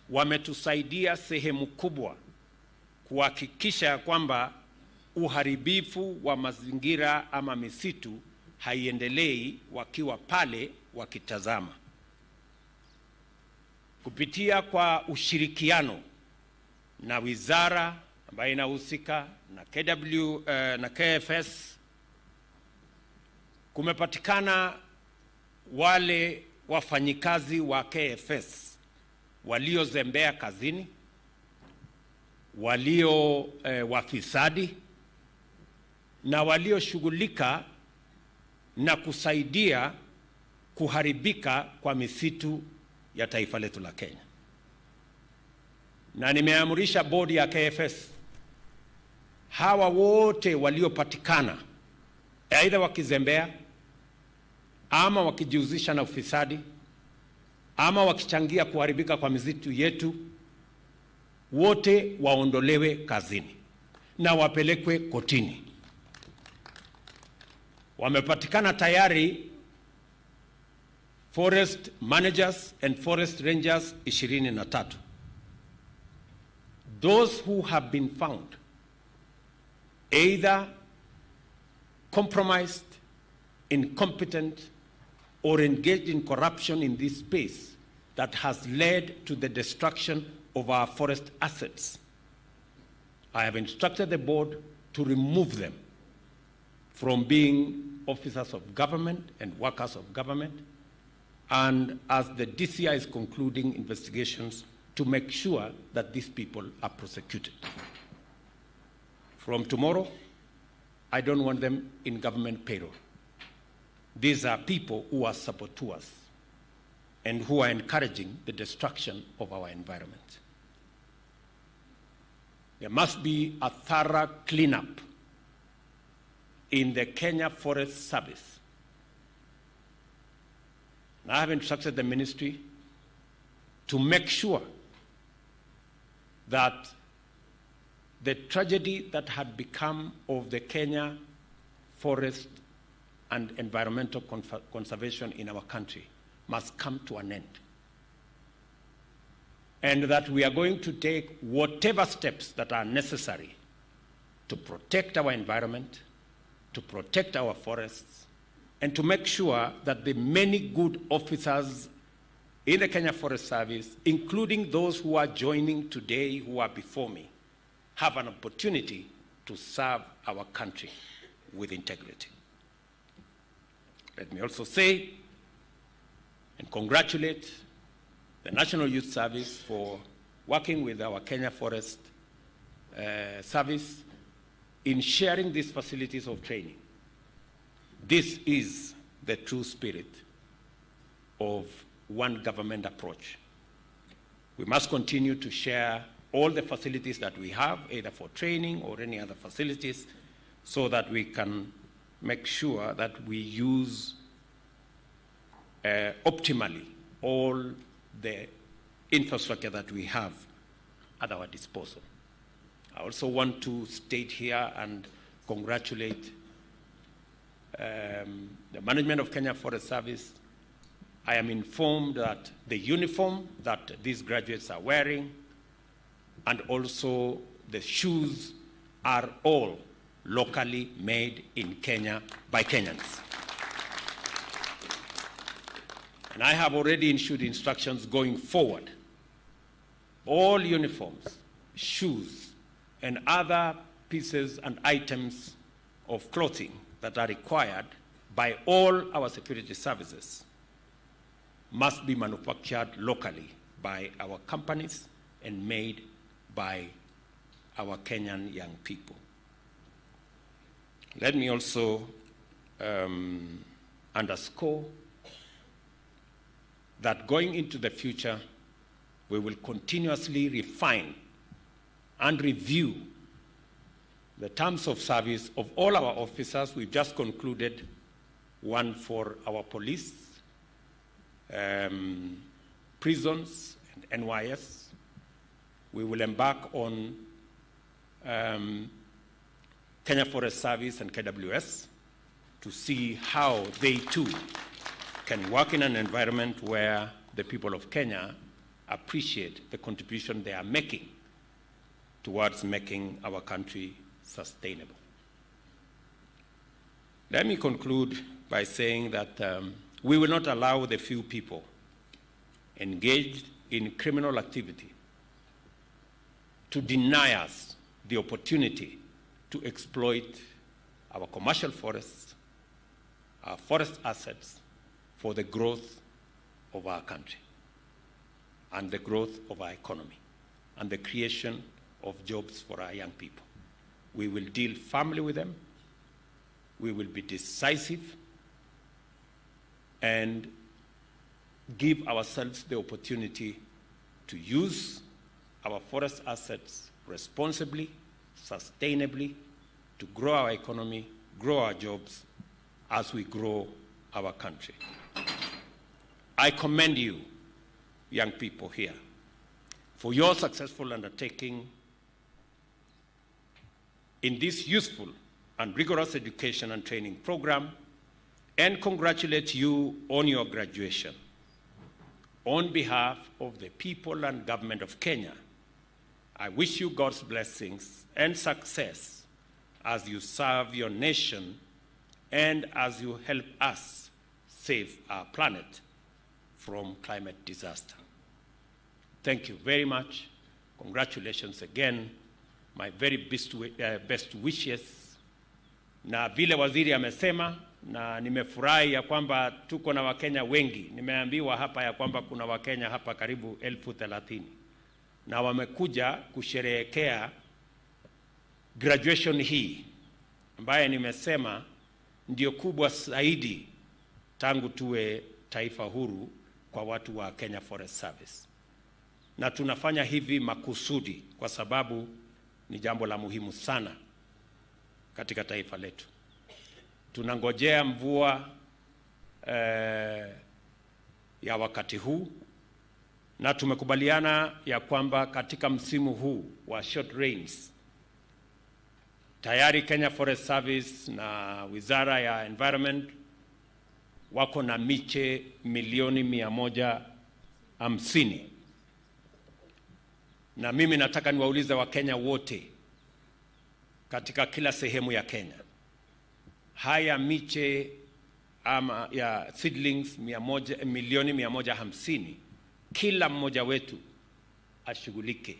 [SPEAKER 9] wametusaidia sehemu kubwa kuhakikisha kwamba uharibifu wa mazingira ama misitu haiendelei wakiwa pale wakitazama. Kupitia kwa ushirikiano na wizara ambayo inahusika na na KFS, kumepatikana wale wafanyikazi wa KFS waliozembea kazini, walio wafisadi na walioshughulika na kusaidia kuharibika kwa misitu ya taifa letu la Kenya. Na nimeamrisha bodi ya KFS, hawa wote waliopatikana aidha wakizembea ama wakijihusisha na ufisadi ama wakichangia kuharibika kwa misitu yetu, wote waondolewe kazini na wapelekwe kotini. Wamepatikana tayari forest managers and forest rangers 23. Those who have been found either compromised, incompetent, or engaged in corruption in this space that has led to the destruction of our forest assets. I have instructed the board to remove them from being officers of government and workers of government, and as the DCI is concluding investigations, to make sure that these people are prosecuted. From tomorrow, I don't want them in government payroll. These are people who are saboteurs and who are encouraging the destruction of our environment. There must be a thorough cleanup in the Kenya Forest Service. And I have instructed the ministry to make sure that the tragedy that had become of the Kenya forest and environmental conservation in our country must come to an end. And that we are going to take whatever steps that are necessary to protect our environment, to protect our forests, and to make sure that the many good officers in the Kenya Forest Service, including those who are joining today, who are before me, have an opportunity to serve our country with integrity. Let me also say and congratulate the National Youth Service for working with our Kenya Forest Service in sharing these facilities of training. This is the true spirit of one government approach. We must continue to share all the facilities that we have, either for training or any other facilities, so that we can make sure that we use optimally all the infrastructure that we have at our disposal. I also want to state here and congratulate the management of Kenya Forest Service. I am informed that the uniform that these graduates are wearing and also the shoes are all locally made in Kenya by Kenyans. And I have already issued instructions going forward. All uniforms, shoes, and other pieces and items of clothing that are required by all our security services must be manufactured locally by our companies and made by our Kenyan young people. Let me also underscore that going into the future, we will continuously refine and review the terms of service of all our officers. We've just concluded one for our police, prisons, and NYS. We will embark on Kenya Forest Service and KWS to see how they too can work in an environment where the people of Kenya appreciate the contribution they are making towards making our country sustainable. Let me conclude by saying that we will not allow the few people engaged in criminal activity to deny us the opportunity to exploit our commercial forests, our forest assets, for the growth of our country and the growth of our economy and the creation of jobs for our young people. We will deal firmly with them. We will be decisive and give ourselves the opportunity to use our forest assets responsibly, sustainably, to grow our economy, grow our jobs as we grow our country. I commend you, young people here, for your successful undertaking in this useful and rigorous education and training program, and congratulate you on your graduation. On behalf of the people and government of Kenya, I wish you God's blessings and success as you serve your nation and as you help us save our planet from climate disaster. thank you very much. Congratulations again. My very best wishes. Na vile waziri amesema, na nimefurahi ya kwamba tuko na Wakenya wengi. Nimeambiwa hapa ya kwamba kuna Wakenya hapa karibu 30,000. Na wamekuja kusherehekea graduation hii ambaye nimesema ndio kubwa zaidi tangu tuwe taifa huru kwa watu wa Kenya Forest Service. Na tunafanya hivi makusudi kwa sababu ni jambo la muhimu sana katika taifa letu. Tunangojea mvua ya wakati huu, na tumekubaliana ya kwamba katika msimu huu wa short rains tayari Kenya Forest Service na Wizara ya Environment wako na miche milioni 150. Na mimi nataka niwaulize Wakenya wote katika kila sehemu ya Kenya, haya miche ama ya seedlings milioni 150, kila mmoja wetu ashughulike.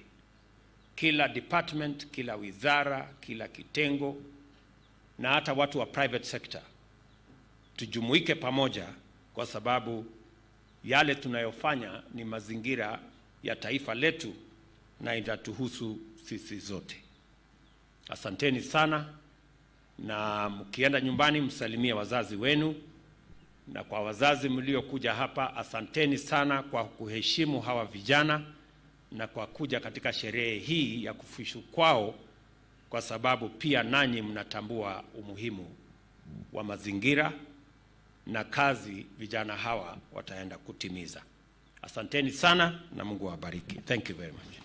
[SPEAKER 9] Kila department, kila wizara, kila kitengo, na hata watu wa private sector tujumuike pamoja, kwa sababu yale tunayofanya ni mazingira ya taifa letu na itatuhusu sisi zote. Asanteni sana, na mkienda nyumbani msalimie wazazi wenu, na kwa wazazi mliokuja hapa, asanteni sana kwa kuheshimu hawa vijana na kwa kuja katika sherehe hii ya kufuzu kwao, kwa sababu pia nanyi mnatambua umuhimu wa mazingira na kazi vijana hawa wataenda kutimiza. Asanteni sana na Mungu awabariki. Thank you very much.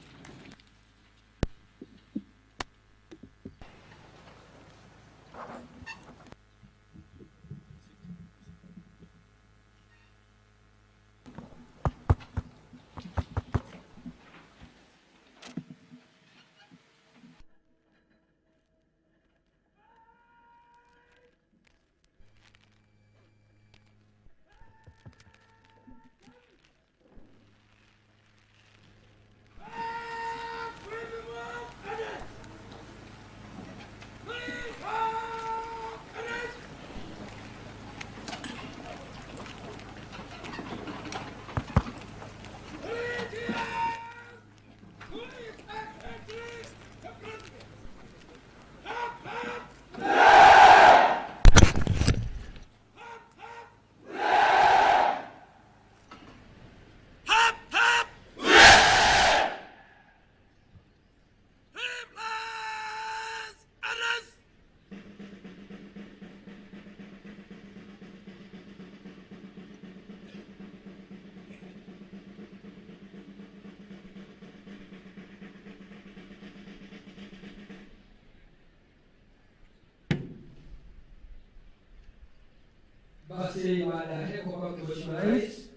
[SPEAKER 1] Basi baada ya heko kwa Mheshimiwa Rais,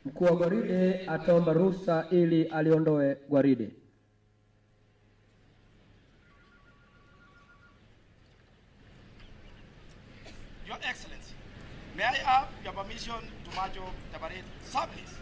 [SPEAKER 1] mkuu wa gwaride ataomba ruhusa ili aliondoe gwaride.
[SPEAKER 10] Your Excellency, may I have your permission to march off the parade service?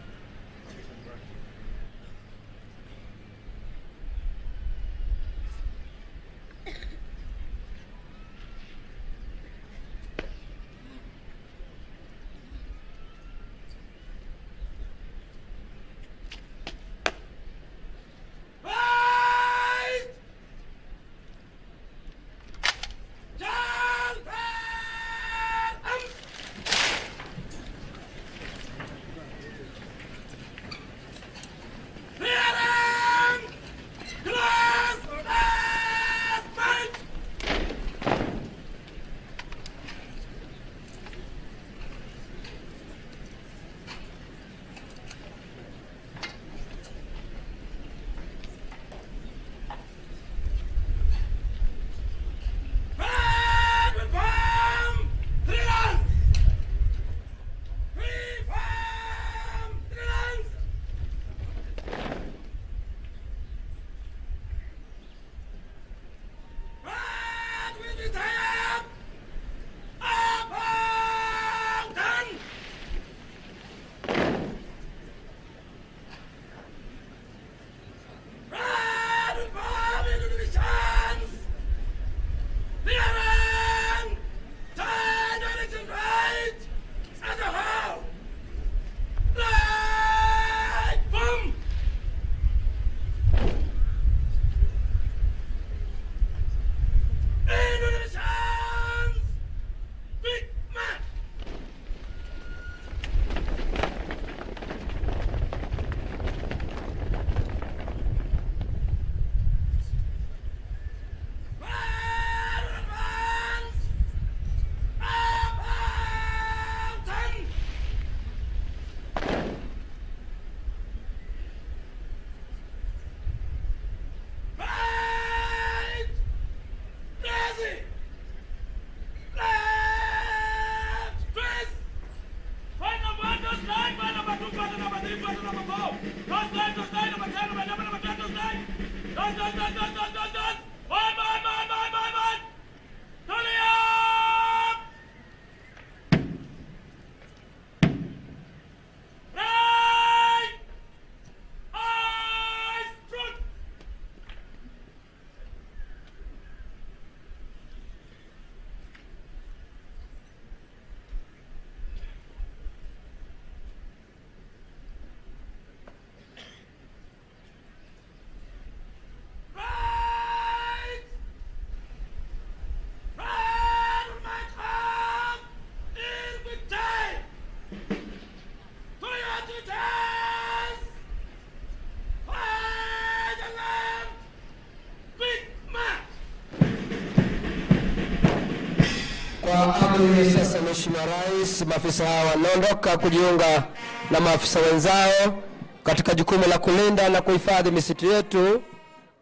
[SPEAKER 1] Kwa amri sasa, Mheshimiwa Rais, maafisa hawa wanaondoka kujiunga na maafisa wenzao katika jukumu la kulinda na kuhifadhi misitu yetu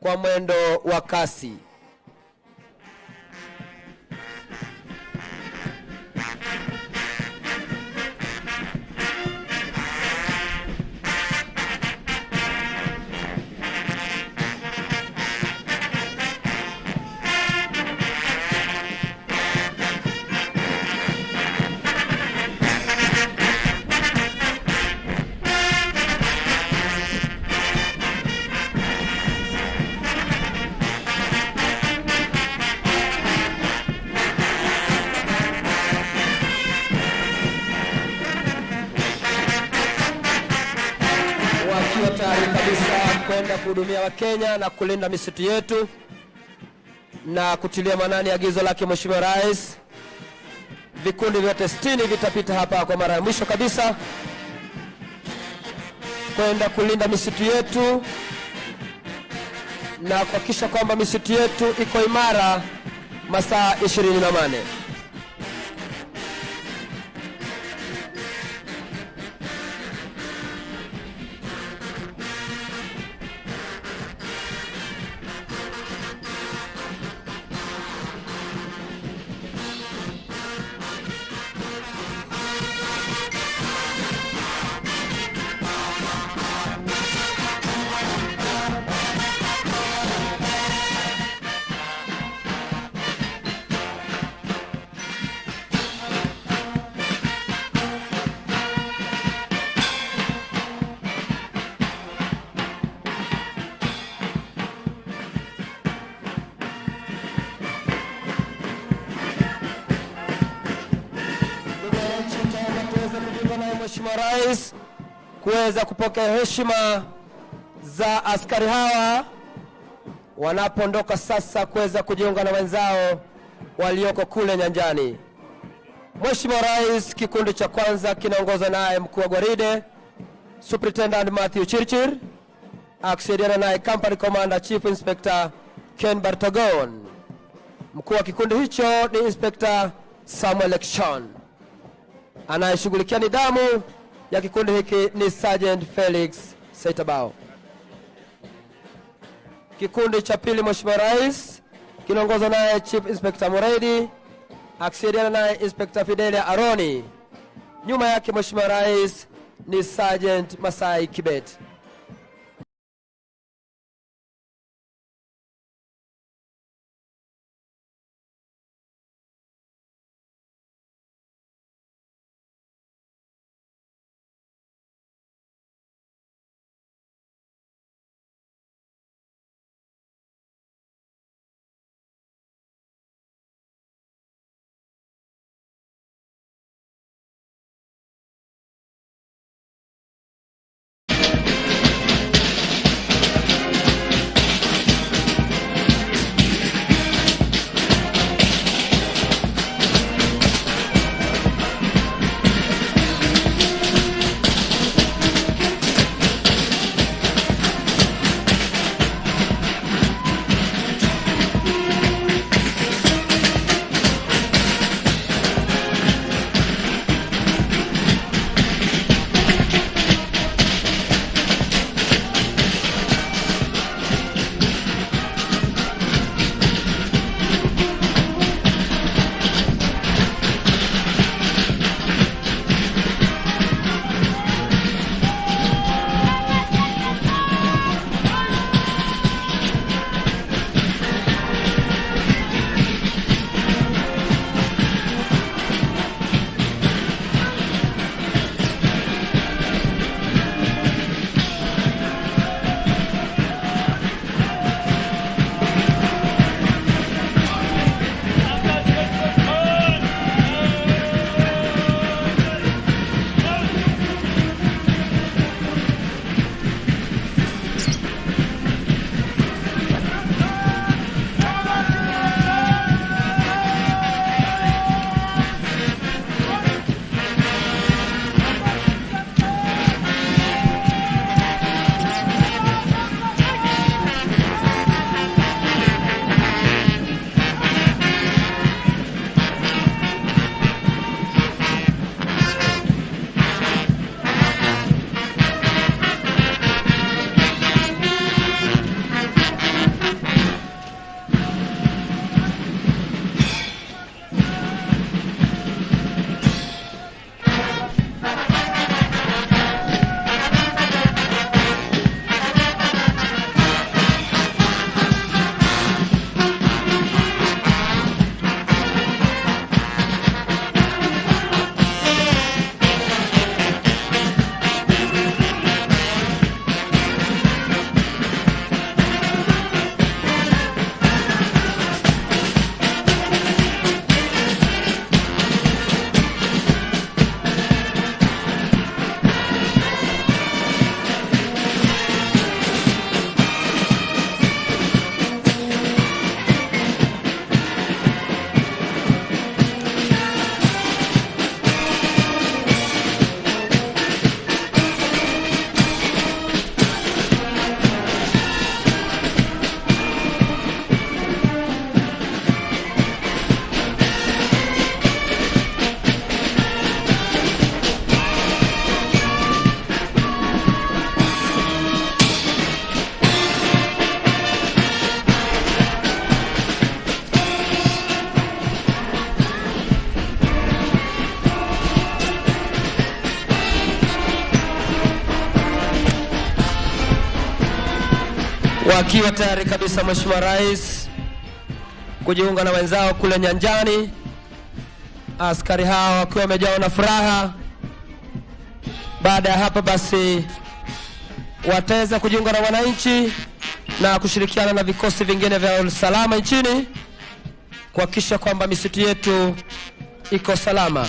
[SPEAKER 1] kwa mwendo wa kasi. Tayari kabisa kwenda kuhudumia Wakenya na kulinda misitu yetu na kutilia maanani agizo lake Mheshimiwa Rais. Vikundi vyote 60 vitapita hapa kwa mara ya mwisho kabisa kwenda kulinda misitu yetu na kuhakikisha kwamba misitu yetu iko imara masaa 24. Mheshimiwa Rais kuweza kupokea heshima za askari hawa wanapoondoka sasa kuweza kujiunga na wenzao walioko kule nyanjani. Mheshimiwa Rais, kikundi cha kwanza kinaongozwa naye mkuu wa gwaride Superintendent Matthew Chirchir, akisaidiana naye Company Commander Chief Inspector Ken Bartagon. Mkuu wa kikundi hicho ni Inspector Samuel Lekshon. Anayeshughulikia nidhamu ya kikundi hiki ni Sergeant Felix Saitabao. Kikundi cha pili, Mheshimiwa Rais, kinaongozwa naye Chief Inspector Moredi, akisaidiana naye Inspector Fidelia Aroni. Nyuma yake Mheshimiwa Rais ni Sergeant Masai Kibet. wakiwa tayari kabisa Mheshimiwa Rais kujiunga na wenzao kule nyanjani. Askari hao wakiwa wamejawa na furaha. Baada ya hapa basi wataweza kujiunga na wananchi na kushirikiana na vikosi vingine vya usalama nchini kuhakikisha kwamba misitu yetu iko salama.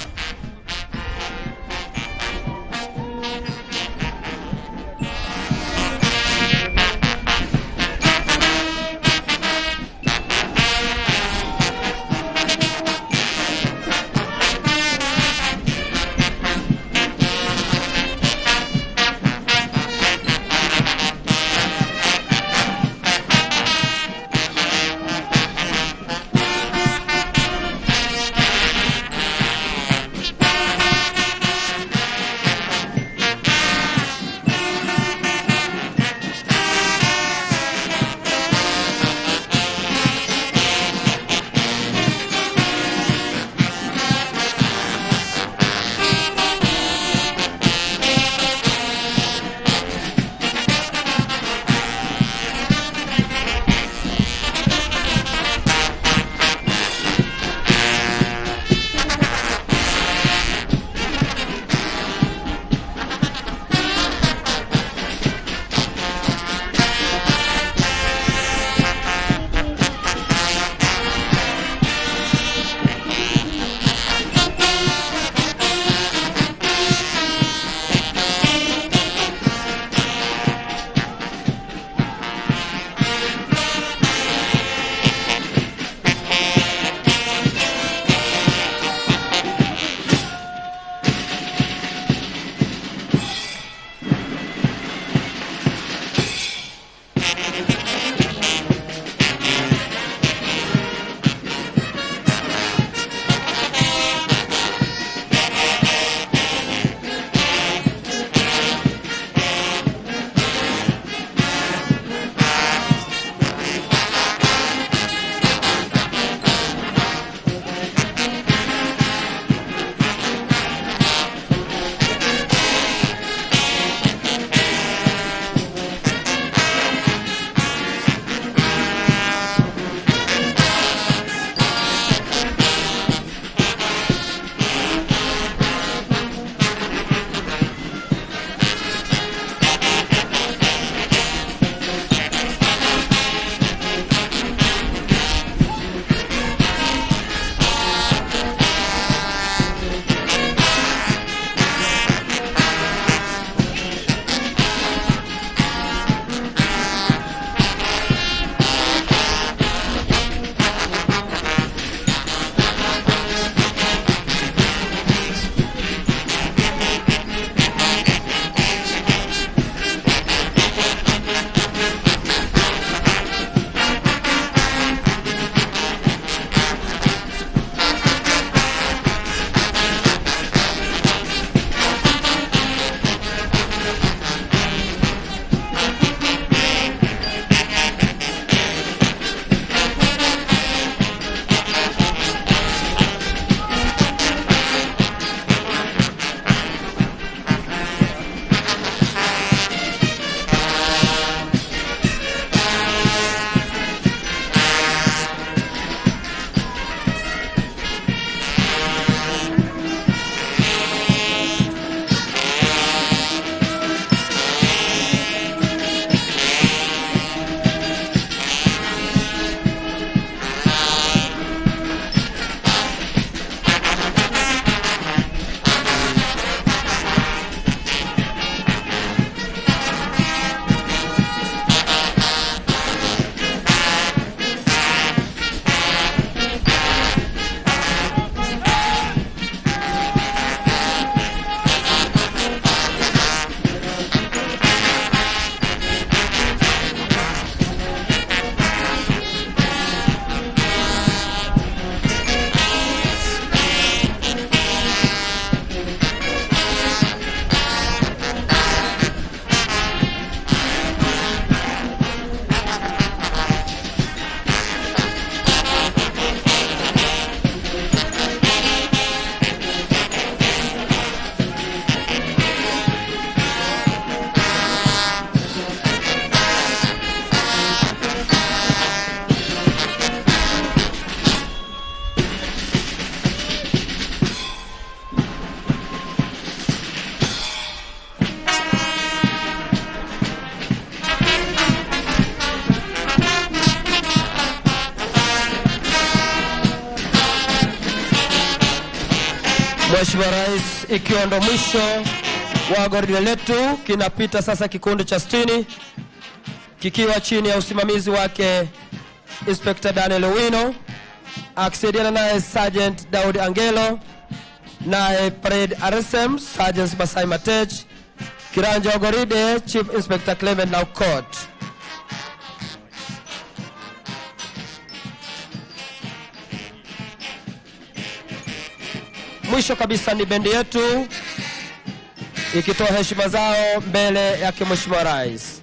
[SPEAKER 1] Mheshimiwa Rais, ikiwa ndo mwisho wa gwaride letu, kinapita sasa kikundi cha 60 kikiwa chini ya usimamizi wake Inspector Daniel Owino, akisaidiana naye Sergeant Daud Angelo, naye Parade RSM Sergeant Masai Matej, kiranja wa gwaride Chief Inspector Clement Naukot. Mwisho kabisa ni bendi yetu ikitoa heshima zao mbele ya Mheshimiwa Rais.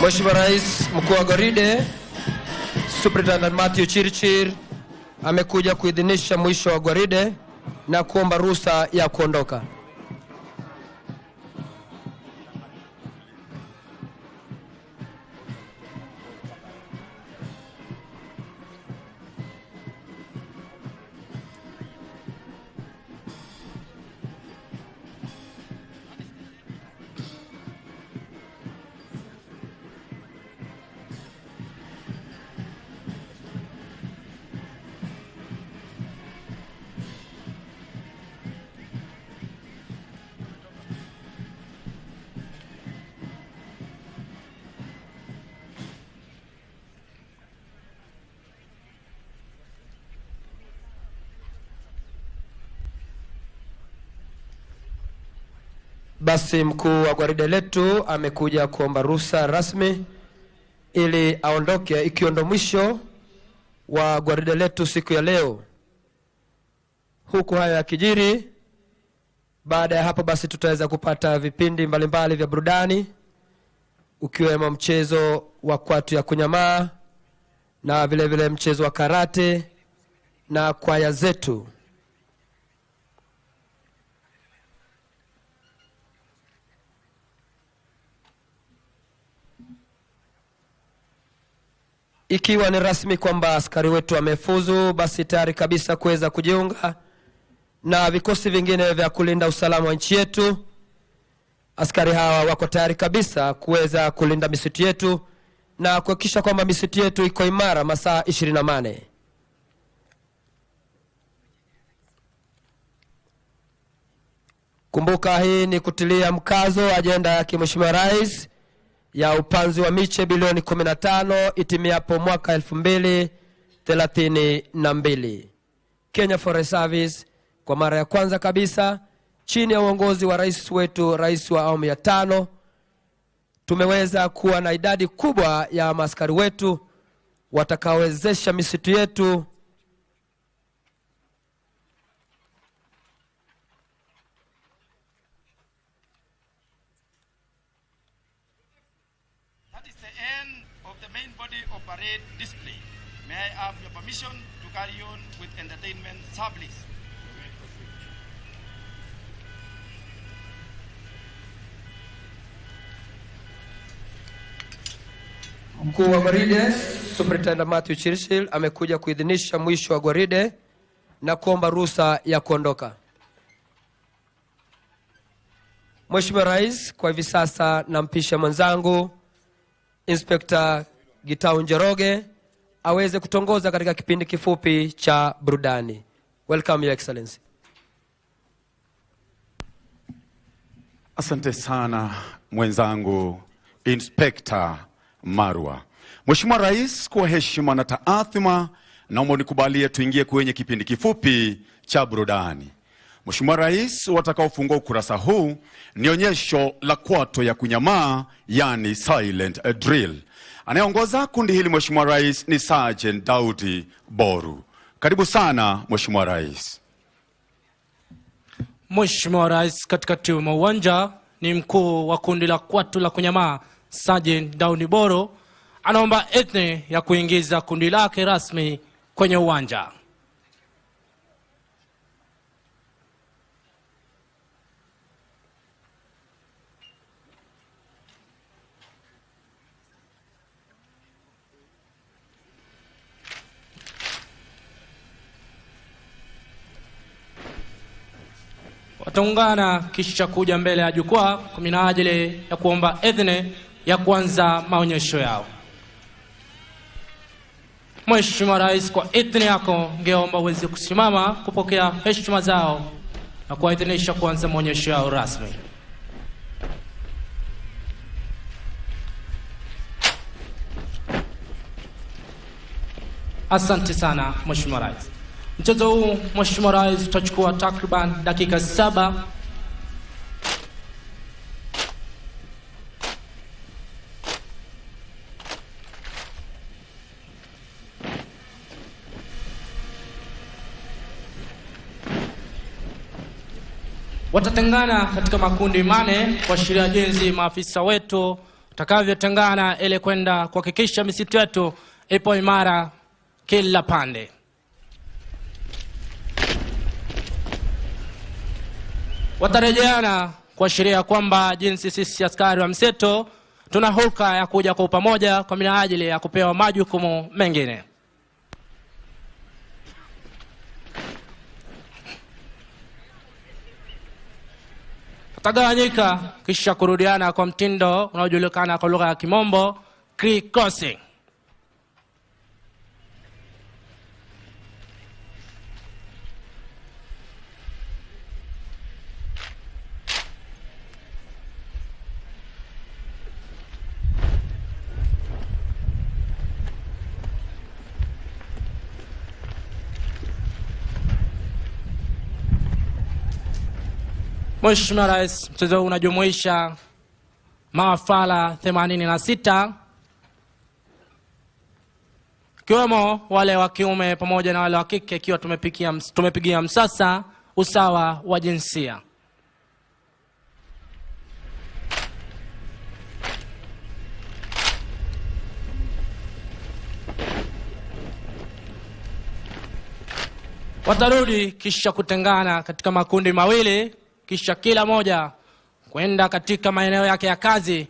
[SPEAKER 1] Mheshimiwa Rais, mkuu wa gwaride Superintendent Matthew Chirchir amekuja kuidhinisha mwisho wa gwaride na kuomba ruhusa ya kuondoka. Basi mkuu wa gwaride letu amekuja kuomba ruhusa rasmi ili aondoke, ikiwa ndo mwisho wa gwaride letu siku ya leo. Huku haya yakijiri, baada ya hapo basi tutaweza kupata vipindi mbalimbali vya burudani, ukiwemo mchezo wa kwatu ya kunyamaa na vile vile mchezo wa karate na kwaya zetu. Ikiwa ni rasmi kwamba askari wetu wamefuzu, basi tayari kabisa kuweza kujiunga na vikosi vingine vya kulinda usalama wa nchi yetu. Askari hawa wako tayari kabisa kuweza kulinda misitu yetu na kuhakikisha kwamba misitu yetu iko imara masaa 24. Kumbuka, hii ni kutilia mkazo ajenda ya Mheshimiwa Rais ya upanzi wa miche bilioni 15 itimiapo mwaka 2032. Kenya Forest Service kwa mara ya kwanza kabisa chini ya uongozi wa rais wetu, rais wa awamu ya 5, tumeweza kuwa na idadi kubwa ya maaskari wetu watakaowezesha misitu yetu
[SPEAKER 10] parade display. May I have your permission to carry on with entertainment service?
[SPEAKER 1] Mkuu wa gwaride Superintendent Matthew Chirchir amekuja kuidhinisha mwisho wa gwaride na kuomba ruhusa ya kuondoka. Mheshimiwa Rais, kwa hivi sasa nampisha mwenzangu Inspector Gitau Njoroge aweze kutongoza katika kipindi kifupi cha burudani. Welcome Your Excellency.
[SPEAKER 11] Asante sana mwenzangu Inspector Marwa. Mheshimiwa Rais, kwa heshima na taathima, naomba nikubalie tuingie kwenye kipindi kifupi cha burudani. Mheshimiwa Rais, watakaofungua ukurasa huu ni onyesho la kwato ya kunyamaa, yani silent drill. Anayeongoza kundi hili Mheshimiwa Rais ni Sergeant Daudi Boru. Karibu sana Mheshimiwa Rais.
[SPEAKER 12] Mheshimiwa Rais, katikati mwa uwanja ni mkuu wa kundi la kwato la kunyamaa Sergeant Daudi Boru anaomba idhini ya kuingiza kundi lake rasmi kwenye uwanja. Wataungana kisha kuja mbele ya jukwaa kwa minajili ya kuomba idhini ya kuanza maonyesho yao. Mheshimiwa Rais, kwa idhini yako ngeomba uweze kusimama kupokea heshima zao na kuidhinisha kuanza maonyesho yao rasmi. Asante sana Mheshimiwa Rais. Mchezo huu Mheshimiwa Rais utachukua takriban dakika 7. Watatengana katika makundi 8 kuashiria jinsi maafisa wetu utakavyotengana ili kwenda kuhakikisha misitu yetu ipo imara kila pande. Watarejeana kuashiria kwamba jinsi sisi askari wa mseto tuna hulka ya kuja kwa pamoja kwa minajili ya kupewa majukumu mengine. Watagawanyika kisha kurudiana kwa mtindo unaojulikana kwa lugha ya Kimombo creek crossing. Mheshimiwa Rais, mchezo huu unajumuisha maafala 86 kiwemo wale wa kiume pamoja na wale wa kike, ikiwa tumepigia msasa usawa wa jinsia. Watarudi kisha kutengana katika makundi mawili, kisha kila moja kwenda katika maeneo yake ya kazi.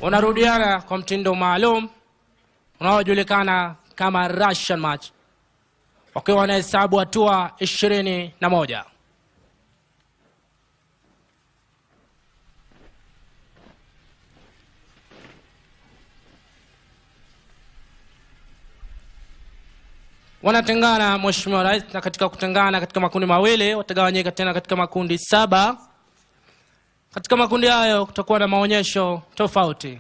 [SPEAKER 12] Wanarudiana kwa mtindo maalum unaojulikana kama Russian match, wakiwa wanahesabu hatua 21. Wanatengana Mheshimiwa Rais, na katika kutengana katika makundi mawili watagawanyika tena katika makundi 7. Katika makundi hayo kutakuwa na maonyesho tofauti.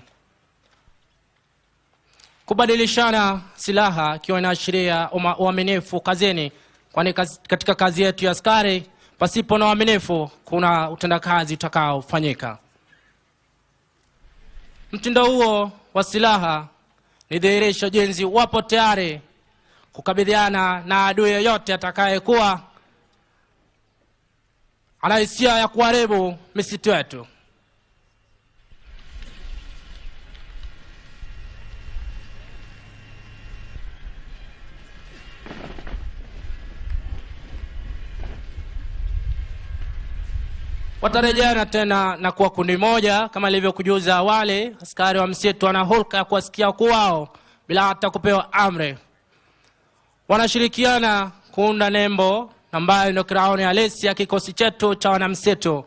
[SPEAKER 12] Kubadilishana silaha ikiwa inaashiria uaminifu kazini, kwani katika kazi yetu ya askari pasipo na uaminifu kuna utendakazi utakaofanyika. Mtindo huo wa silaha ni dhihirisho jinsi wapo tayari kukabiliana na adui yoyote atakayekuwa ana hisia ya kuharibu misitu yetu. Watarejeana tena na kuwa kundi moja kama ilivyokujuza awali. Askari wa msitu wana hulka ya kuwasikia kwao bila hata kupewa amri. Wanashirikiana kuunda nembo ambayo ndio crown halisi ya kikosi chetu cha wanamsitu.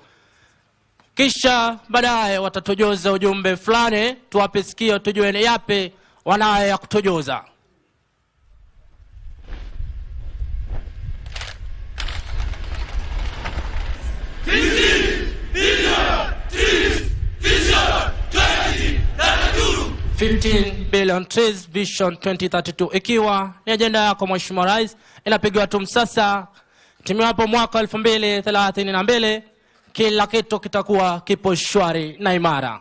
[SPEAKER 12] kisha baadaye watatujuza ujumbe fulani, tuwape sikio tujue ni yapi wanayo ya kutujuza. $15 billion trees vision 2032 ikiwa ni ajenda yako Mheshimiwa Rais, inapigiwa tu msasa. Timiwapo mwaka 2032 kila kitu kitakuwa kipo shwari na imara.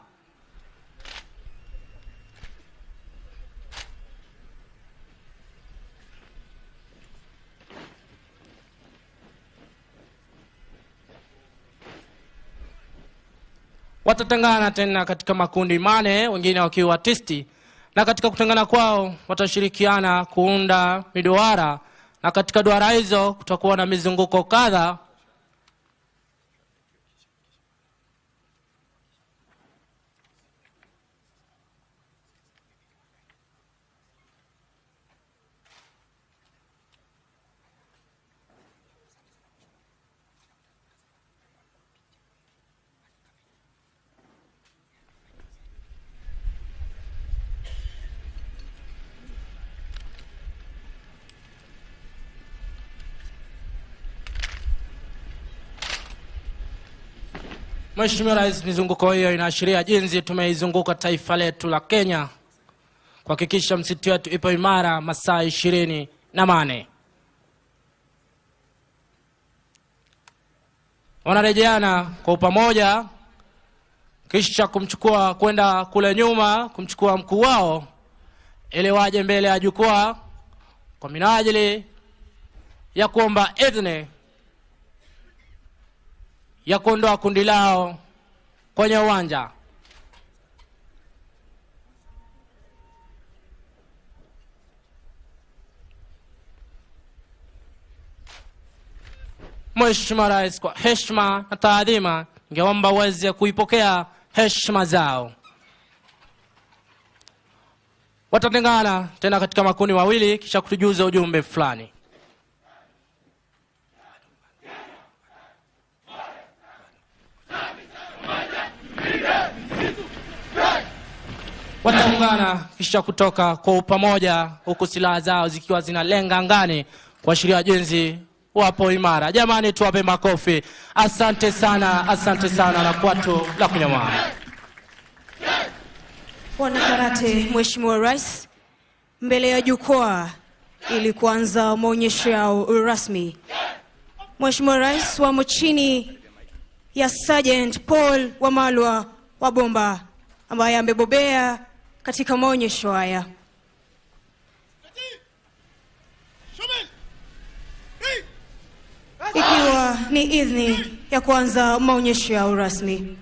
[SPEAKER 12] Watatengana tena katika makundi mane, wengine wakiwa artisti, na katika kutengana kwao watashirikiana kuunda miduara, na katika duara hizo kutakuwa na mizunguko kadha. Mheshimiwa Rais, mizunguko hiyo inaashiria jinsi tumeizunguka taifa letu la Kenya kuhakikisha msitu wetu ipo imara masaa 24. Wanarejeana kwa pamoja kisha kumchukua kwenda kule nyuma kumchukua mkuu wao ili waje mbele ya jukwaa kwa minajili ya kuomba idhini ya kuondoa kundi lao kwenye uwanja. Mheshimiwa Rais, kwa heshima na taadhima, ningeomba uweze kuipokea heshima zao. Watatengana tena katika makundi mawili kisha kutujuza ujumbe fulani. Wataungana kisha kutoka kwa pamoja, huku silaha zao zikiwa zinalenga angani kuashiria jinsi wapo imara. Jamani, tuwape makofi. Asante sana na kwatu la kunyamana.
[SPEAKER 13] Wanakarate, Mheshimiwa Rais, mbele ya jukwaa ili kuanza maonyesho yao rasmi. Mheshimiwa Rais, wamo chini ya Sergeant Paul Wamalwa wa Bomba ambaye amebobea katika maonyesho haya. Ikiwa ni idhini ya kuanza maonyesho yao rasmi.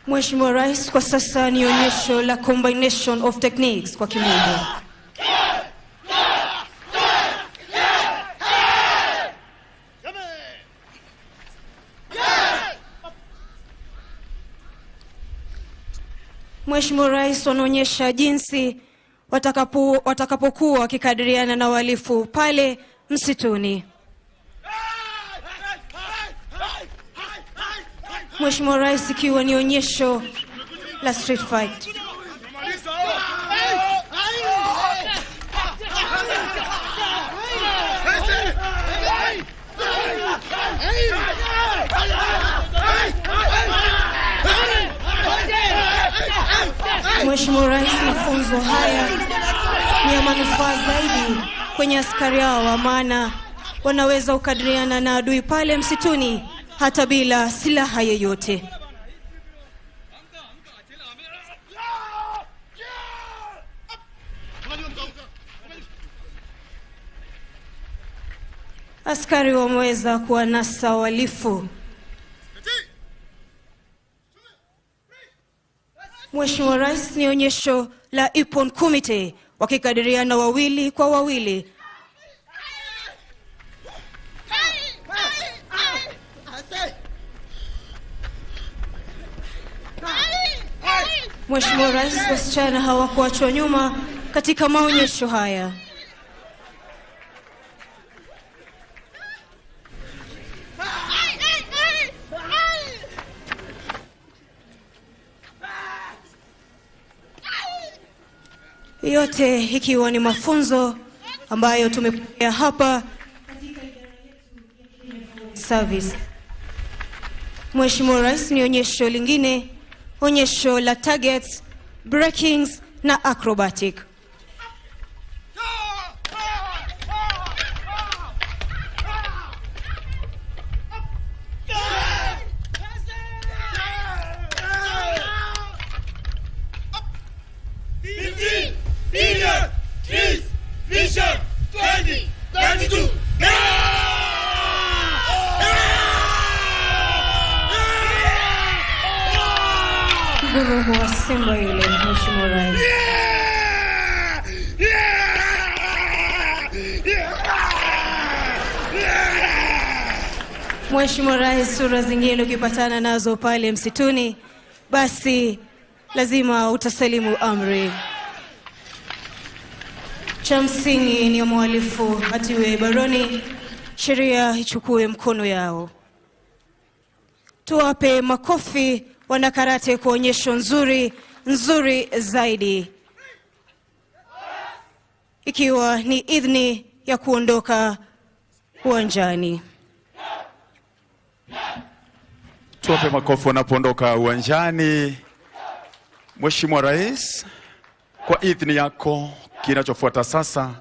[SPEAKER 13] Mheshimiwa Rais, kwa sasa ni onyesho la combination of techniques kwa kimombo. Mheshimiwa Rais, wanaonyesha jinsi watakapokuwa wakikadiriana na wahalifu pale msituni. Mheshimiwa Rais, ikiwa ni onyesho la street fight. Mheshimiwa Rais, mafunzo haya ni ya manufaa zaidi kwenye askari hao, maana wanaweza kukadiriana na adui pale msituni hata bila silaha yoyote. Askari wameweza kuwanasa wahalifu. Mheshimiwa Rais, ni onyesho la Ipon Committee wakikadiriana wawili kwa wawili. Mheshimiwa Rais, wasichana hawakuachwa nyuma katika maonyesho haya. Yote ikiwa ni mafunzo ambayo tumepokea hapa katika idara yetu ya service. Mheshimiwa Rais, ni onyesho lingine, onyesho la targets, breakings na acrobatic.
[SPEAKER 3] Vision 2032.
[SPEAKER 13] Guru wa Simba yule, Mheshimiwa Rais. Mheshimiwa Rais, sura zingine ukipatana nazo pale msituni, basi lazima utasalimu amri. Cha msingi ni mhalifu atiwe baroni, sheria ichukue mkono yao. Tuwape makofi wanakarate kwa onyesho nzuri zaidi. Ikiwa ni idhini ya kuondoka uwanjani.
[SPEAKER 11] Tuwape makofi wanapoondoka uwanjani. Mheshimiwa Rais, kwa idhini yako, kinachofuata sasa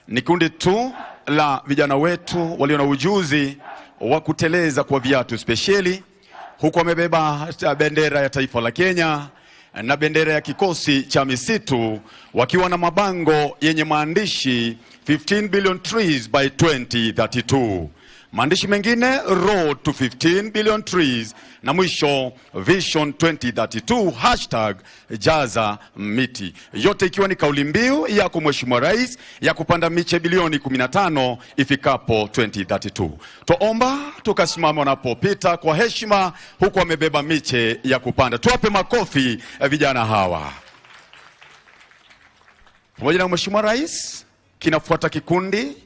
[SPEAKER 11] ni kundi tu la vijana wetu walio na ujuzi wa kuteleza kwa viatu spesheli, huku wamebeba bendera ya taifa la Kenya na bendera ya kikosi cha misitu, wakiwa na mabango yenye maandishi 15 billion trees by 2032. Maandishi mengine road to 15 billion trees, na mwisho vision 2032 hashtag jaza miti. Yote ikiwa ni kauli mbiu yako Mheshimiwa Rais ya kupanda miche bilioni 15 ifikapo 2032. Tuomba tukasimama wanapopita kwa heshima, huku wamebeba miche ya kupanda. Tuwape makofi vijana hawa. Pamoja na Mheshimiwa Rais, kinafuata kikundi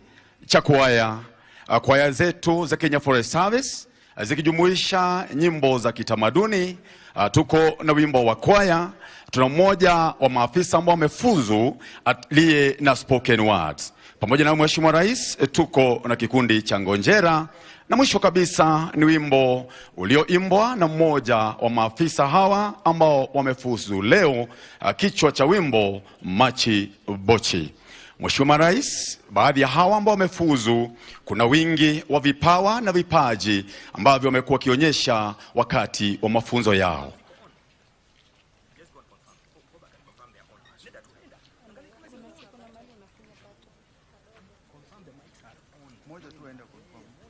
[SPEAKER 11] cha kwaya zetu za Kenya Forest Service zikijumuisha nyimbo za kitamaduni. Tuko na wimbo wa kwaya, tuna mmoja wa maafisa ambao wamefuzu aliye na spoken words. Pamoja na Mheshimiwa Rais, tuko na kikundi cha ngonjera, na mwisho kabisa ni wimbo ulioimbwa na mmoja wa maafisa hawa ambao wamefuzu leo, kichwa cha wimbo Machi Bochi. Mheshimiwa Rais, baadhi ya hawa ambao wamefuzu, kuna wingi wa vipawa na vipaji ambavyo wamekuwa wakionyesha wakati wa mafunzo yao.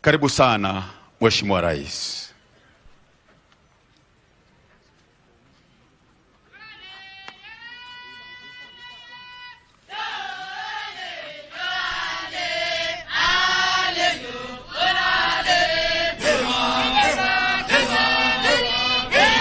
[SPEAKER 11] Karibu sana Mheshimiwa Rais.
[SPEAKER 3] Hey!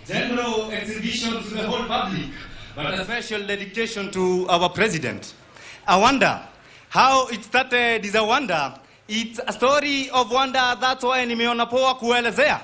[SPEAKER 14] general exhibition to the whole public, but a special dedication to our president. I wonder how it started is a wonder. It's a story of wonder, that's why nimeona poa kuelezea.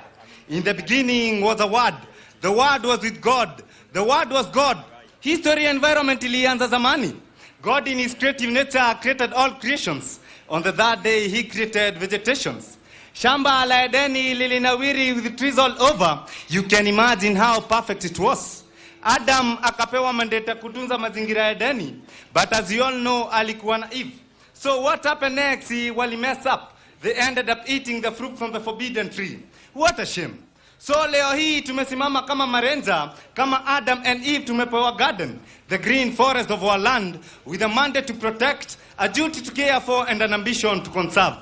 [SPEAKER 14] In the beginning was a word. The word was with God. The word was God. History environment ilianza zamani. God in his creative nature created all creations. On the third day he created vegetations. Shamba la Edeni lilinawiri with trees all over. You can imagine how perfect it was. Adam akapewa mandate kutunza mazingira Edeni. But as you all know, alikuwa na Eve. So what happened next? Wali mess up. They ended up eating the fruit from the forbidden tree. What a shame. So leo hii tumesimama kama marenza, kama Adam and Eve tumepewa garden, the green forest of our land, with a mandate to protect, a duty to care for, and an ambition to conserve.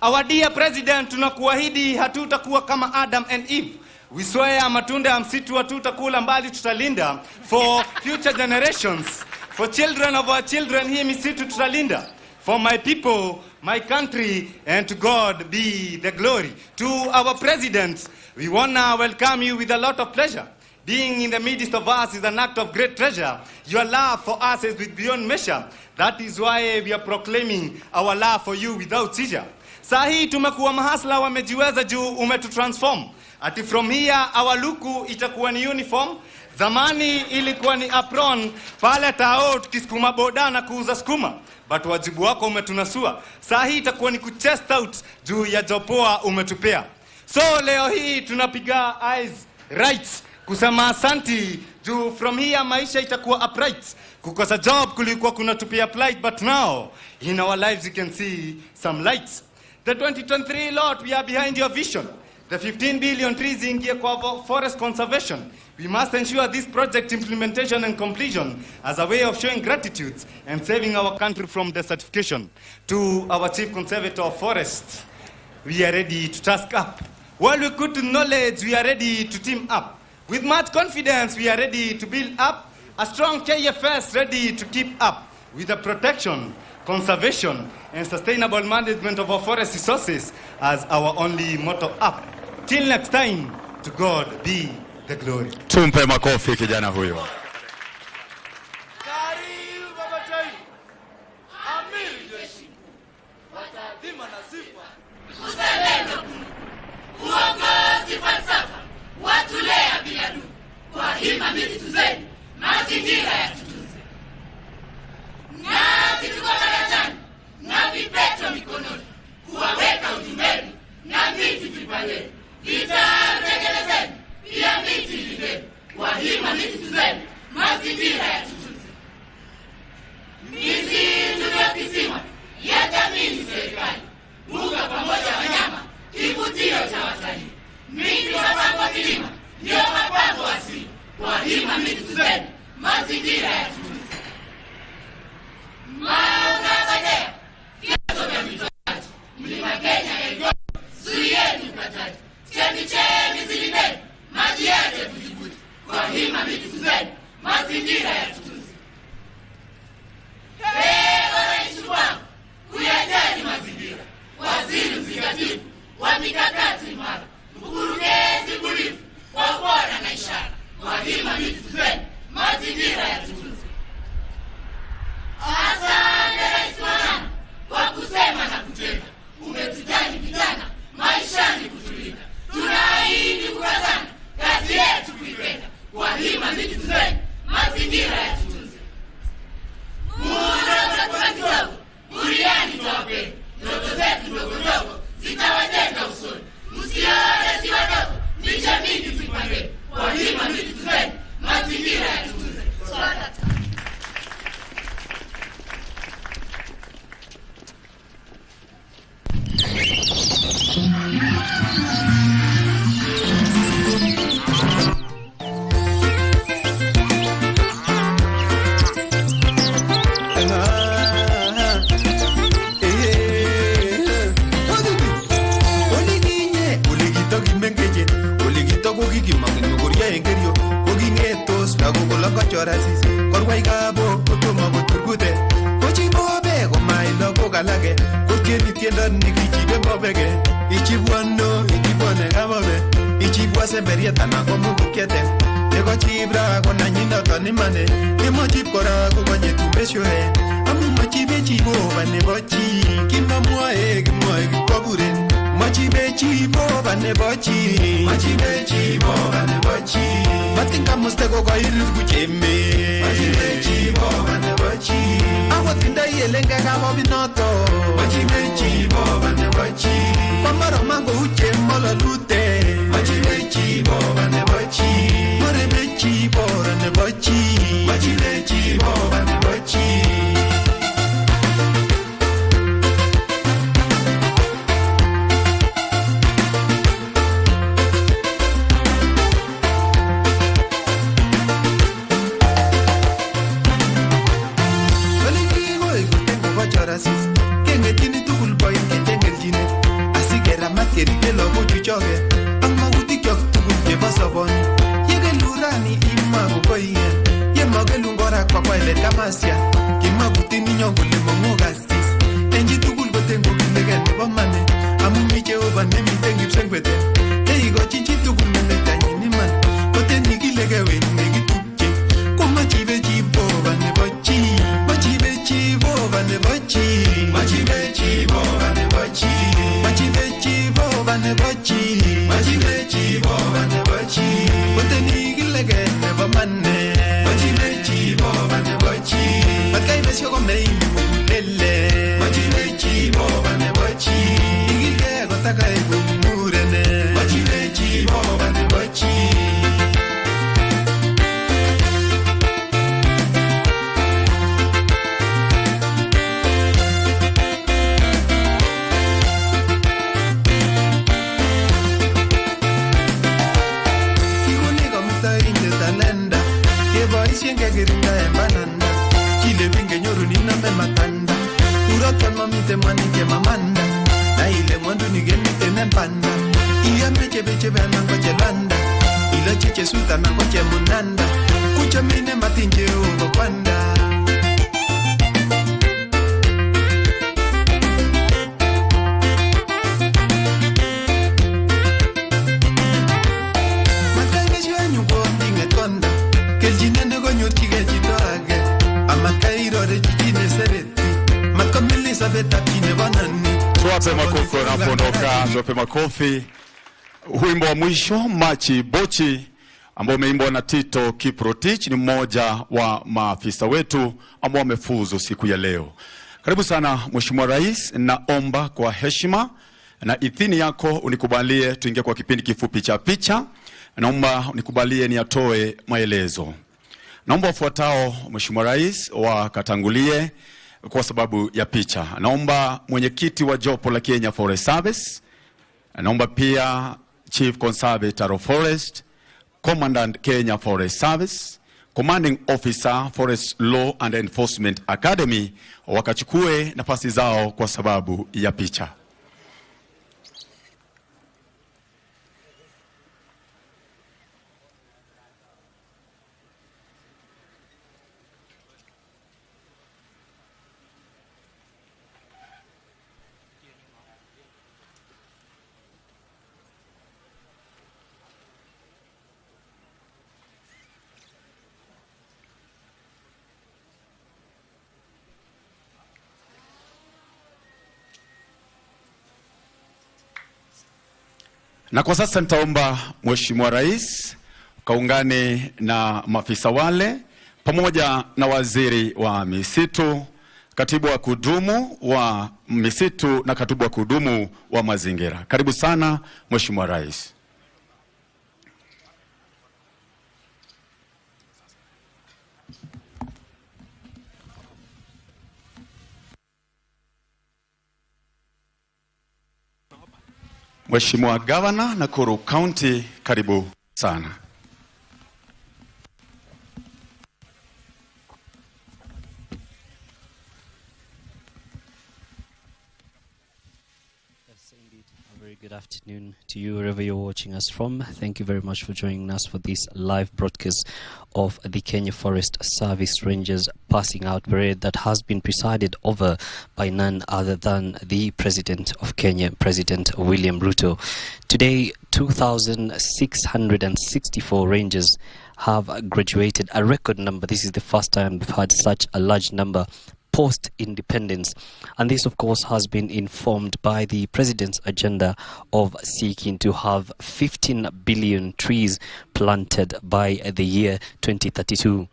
[SPEAKER 14] Our dear President, tunakuahidi hatutakuwa kama Adam and Eve. We swear matunda ya msitu hatutakula mbali tutalinda for future generations. For children of our children, hii misitu tutalinda. For my people, my country, and to God be the glory. To our President, we want to welcome you with a lot of pleasure. Being in the midst of us is an act of great treasure. Your love for us is beyond measure. That is why we are proclaiming our love for you without seizure. Sahi tumekuwa mahasla wamejiweza juu umetutransform. Ati from here our luku itakuwa ni uniform. Zamani ilikuwa ni apron, pale tao tukiskuma boda na kuuza skuma. But wajibu wako umetunasua. Sahi itakuwa ni kuchest out juu ya jopoa umetupea. So leo hii tunapiga eyes right. Kusema asanti juu from here maisha itakuwa upright. Kukosa job kulikuwa kunatupia plight, but now in our lives you can see some lights. The 2023 lot, we are behind your vision. The 15 billion trees in forest conservation. We must ensure this project implementation and completion as a way of showing gratitude and saving our country from desertification. To our Chief Conservator of Forests, we are ready to task up. While we could to knowledge, we are ready to team up. With much confidence, we are ready to build up a strong KFS ready to keep up with the protection, conservation, and sustainable management of our forest resources as our only motto up. Till next time, to God be the glory.
[SPEAKER 11] Tumpe makofi kijana huyo.
[SPEAKER 3] Karibu baba taifa. Amiri jeshi. Watadhima na sifa. Uzalendo. Uongozi falsafa. Watulea bila du. Kwa hima miti tuzeni. Mazingira ya tutunze. Na vituko darajani. Na vipeto mikononi. Kuwaweka ujumbeni. Na miti vipandeni. Vitaru tekelezeni. Pia miti ilindeni. Kwa hima miti tuzeni. Mazingira ya tutunze. Misitu ya kisima. Ya jamii ni serikali. Mbuga pamoja wanyama. Kivutio cha watalii. Miti mapambo milima. Ndio mapambo asili. Kwa hima miti tuzeni. Mazingira ya tutunze. Maungabadea. Vyanzo vya mitoaji. Mlima Kenya Elgon. Zuieni ukataji. Chemichemi zilindeni. Maji yake kujibuti. Kwa hima miti tuzeni. Mazingira ya tutunze. Rais wangu kuyajali mazingira. Waziri mzingatifu wa mikakati imara. Mkurugenzi bunifu kwa bora na ishara. Kwa hima miti tuzeni. Mazingira ya tutunze. Asante rais wangu kwa kusema na kutenda. Umetujali vijana maishani kutulinda. Tunaahidi kukazana kazi yetu kuipenda. Kwa hima miti tuzeni. Mazingira ya tutunze. Muda utakuwa kidogo. Buriani tuwapeni. Ndoto zetu ndogo ndogo zitawajenga usoni. Msione si wadogo. Miche mingi tuipandeni. Kwa hima miti tuzeni. Mazingira ya tutunze. Swada.
[SPEAKER 15] sienge girinda embananda Chile winge nyoru nina me matanda Urakan mamite mwanike mamanda Na ile mwandu nigenite nempanda Iya meche beche bana koche landa Ila cheche suta na koche munanda Kucha mine matinje ugo panda
[SPEAKER 11] Tuwape makofi wanapoondoka, tuwape makofi. Wimbo wa mwisho Machi Bochi ambao umeimbwa na Tito Kiprotich ni mmoja wa maafisa wetu ambao wamefuzu siku ya leo. Karibu sana Mheshimiwa Rais, naomba kwa heshima na idhini yako unikubalie tuingie kwa kipindi kifupi cha picha. Naomba unikubalie niatoe maelezo. Naomba wafuatao Mheshimiwa Rais wakatangulie kwa sababu ya picha. Naomba mwenyekiti wa jopo la Kenya Forest Service, naomba pia Chief Conservator of Forest, Commandant Kenya Forest Service, Commanding Officer Forest Law and Enforcement Academy wakachukue nafasi zao kwa sababu ya picha. Na kwa sasa nitaomba Mheshimiwa Rais kaungane na maafisa wale pamoja na waziri wa misitu, katibu wa kudumu wa misitu na katibu wa kudumu wa mazingira. Karibu sana Mheshimiwa Rais. Mheshimiwa Governor Nakuru County, karibu sana.
[SPEAKER 16] Good afternoon to you wherever you're watching us from. Thank you very much for joining us for this live broadcast of the Kenya Forest Service Rangers Passing Out Parade that has been presided over by none other than the President of Kenya, President William Ruto. Today, 2,664 Rangers have graduated, a record number. This is the first time we've had such a large number post-independence, and this of course has been informed by the President's agenda of seeking to have 15 billion trees planted by the year 2032.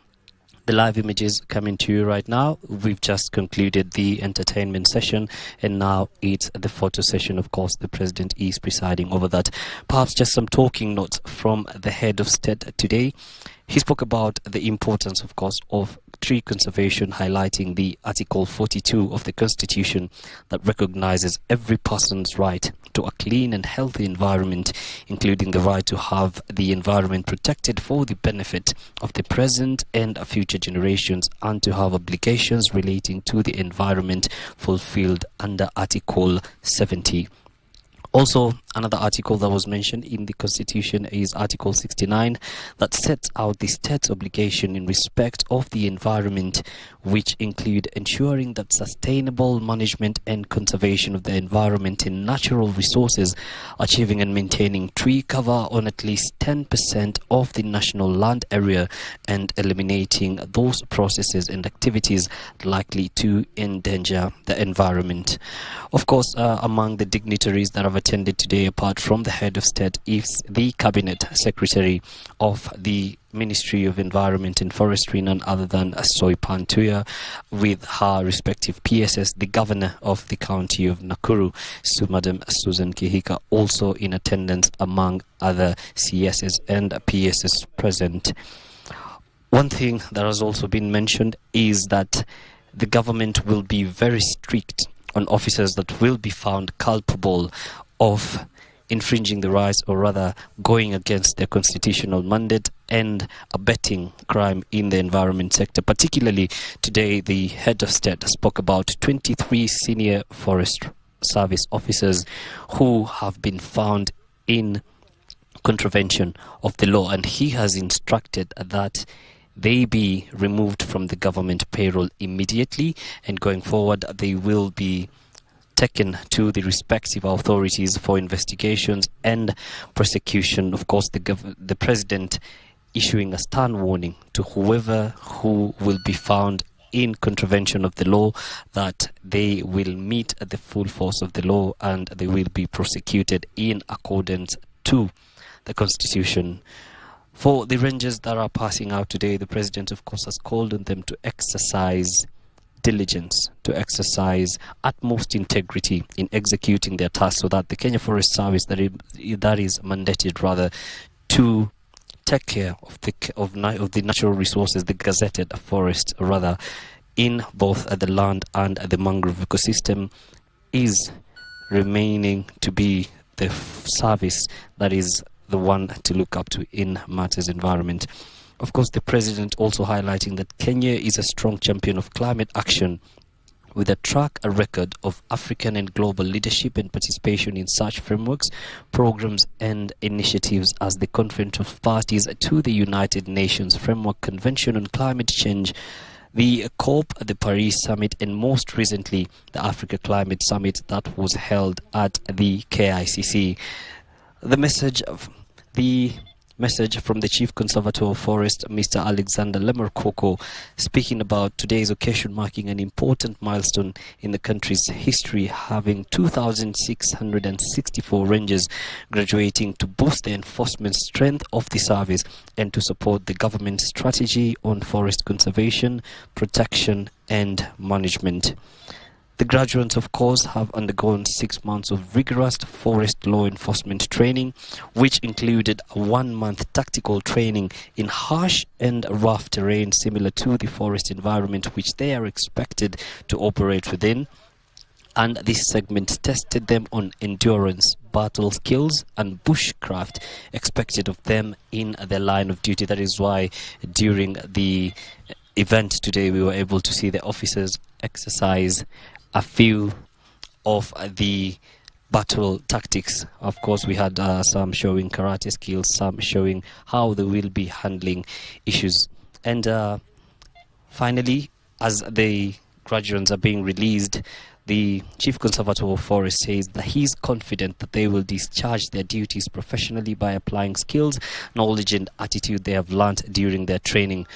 [SPEAKER 16] The live images coming to you right now. We've just concluded the entertainment session and now it's the photo session. Of course, the President is presiding over that. Perhaps just some talking notes from the head of state today. He spoke about the importance, of course, of tree conservation, highlighting the Article 42 of the Constitution that recognizes every person's right to a clean and healthy environment, including the right to have the environment protected for the benefit of the present and future generations, and to have obligations relating to the environment fulfilled under Article 70. Also, another article that was mentioned in the Constitution is Article 69 that sets out the state's obligation in respect of the environment, which include ensuring that sustainable management and conservation of the environment and natural resources, achieving and maintaining tree cover on at least 10% of the national land area, and eliminating those processes and activities likely to endanger the environment. Of course, among the dignitaries that have attended today, apart from the head of state, is the Cabinet Secretary of the Ministry of Environment and Forestry, none other than Soipan Tuya, with her respective PSS, the Governor of the County of Nakuru, Madam Susan Kihika, also in attendance among other CSS and PSS present. One thing that has also been mentioned is that the government will be very strict on officers that will be found culpable of infringing the rights, or rather going against their constitutional mandate and abetting crime in the environment sector. Particularly today, the head of state spoke about 23 senior forest service officers who have been found in contravention of the law, and he has instructed that they be removed from the government payroll immediately, and going forward they will be taken to the respective authorities for investigations and prosecution. Of course, the president issuing a stern warning to whoever who will be found in contravention of the law, that they will meet the full force of the law and they will be prosecuted in accordance to the Constitution. For the rangers that are passing out today, the president, of course, has called on them to exercise diligence, to exercise utmost integrity in executing their tasks, so that the Kenya Forest Service that is mandated rather to take care of the natural resources, the gazetted forest rather, in both the land and the mangrove ecosystem, is remaining to be the service that is the one to look up to in matters environment. Of course, the president also highlighting that Kenya is a strong champion of climate action, with a track record of African and global leadership and participation in such frameworks, programs and initiatives as the Conference of Parties to the United Nations Framework Convention on Climate Change, the COP, the Paris Summit, and most recently the Africa Climate Summit that was held at the KICC. The message from the Chief Conservator of Forest, Mr. Alexander Lemerkoko, speaking about today's occasion marking an important milestone in the country's history, having 2,664 rangers graduating to boost the enforcement strength of the service and to support the government's strategy on forest conservation, protection and management. The graduates, of course, have undergone 6 months of rigorous forest law enforcement training, which included a 1-month tactical training in harsh and rough terrain similar to the forest environment which they are expected to operate within. And this segment tested them on endurance, battle skills and bushcraft expected of them in their line of duty. That is why during the event today we were able to see the officers exercise a few of the battle tactics. Of course, we had some showing karate skills, some showing how they will be handling issues. And finally, as the graduates are being released, the Chief Conservator of Forest says that he is confident that they will discharge their duties professionally by applying skills, knowledge and attitude they have learnt during their training.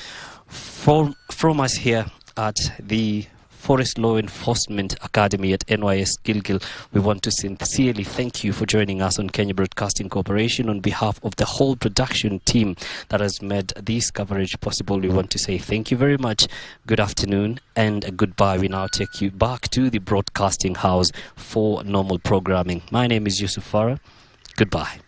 [SPEAKER 16] From us here at the Forest Law Enforcement Academy at NYS Gilgil, we want to sincerely thank you for joining us on Kenya Broadcasting Corporation. On behalf of the whole production team that has made this coverage possible, we want to say thank you very much, good afternoon and goodbye. We now take you back to the broadcasting house for normal programming. My name is Yusuf Farah. Goodbye.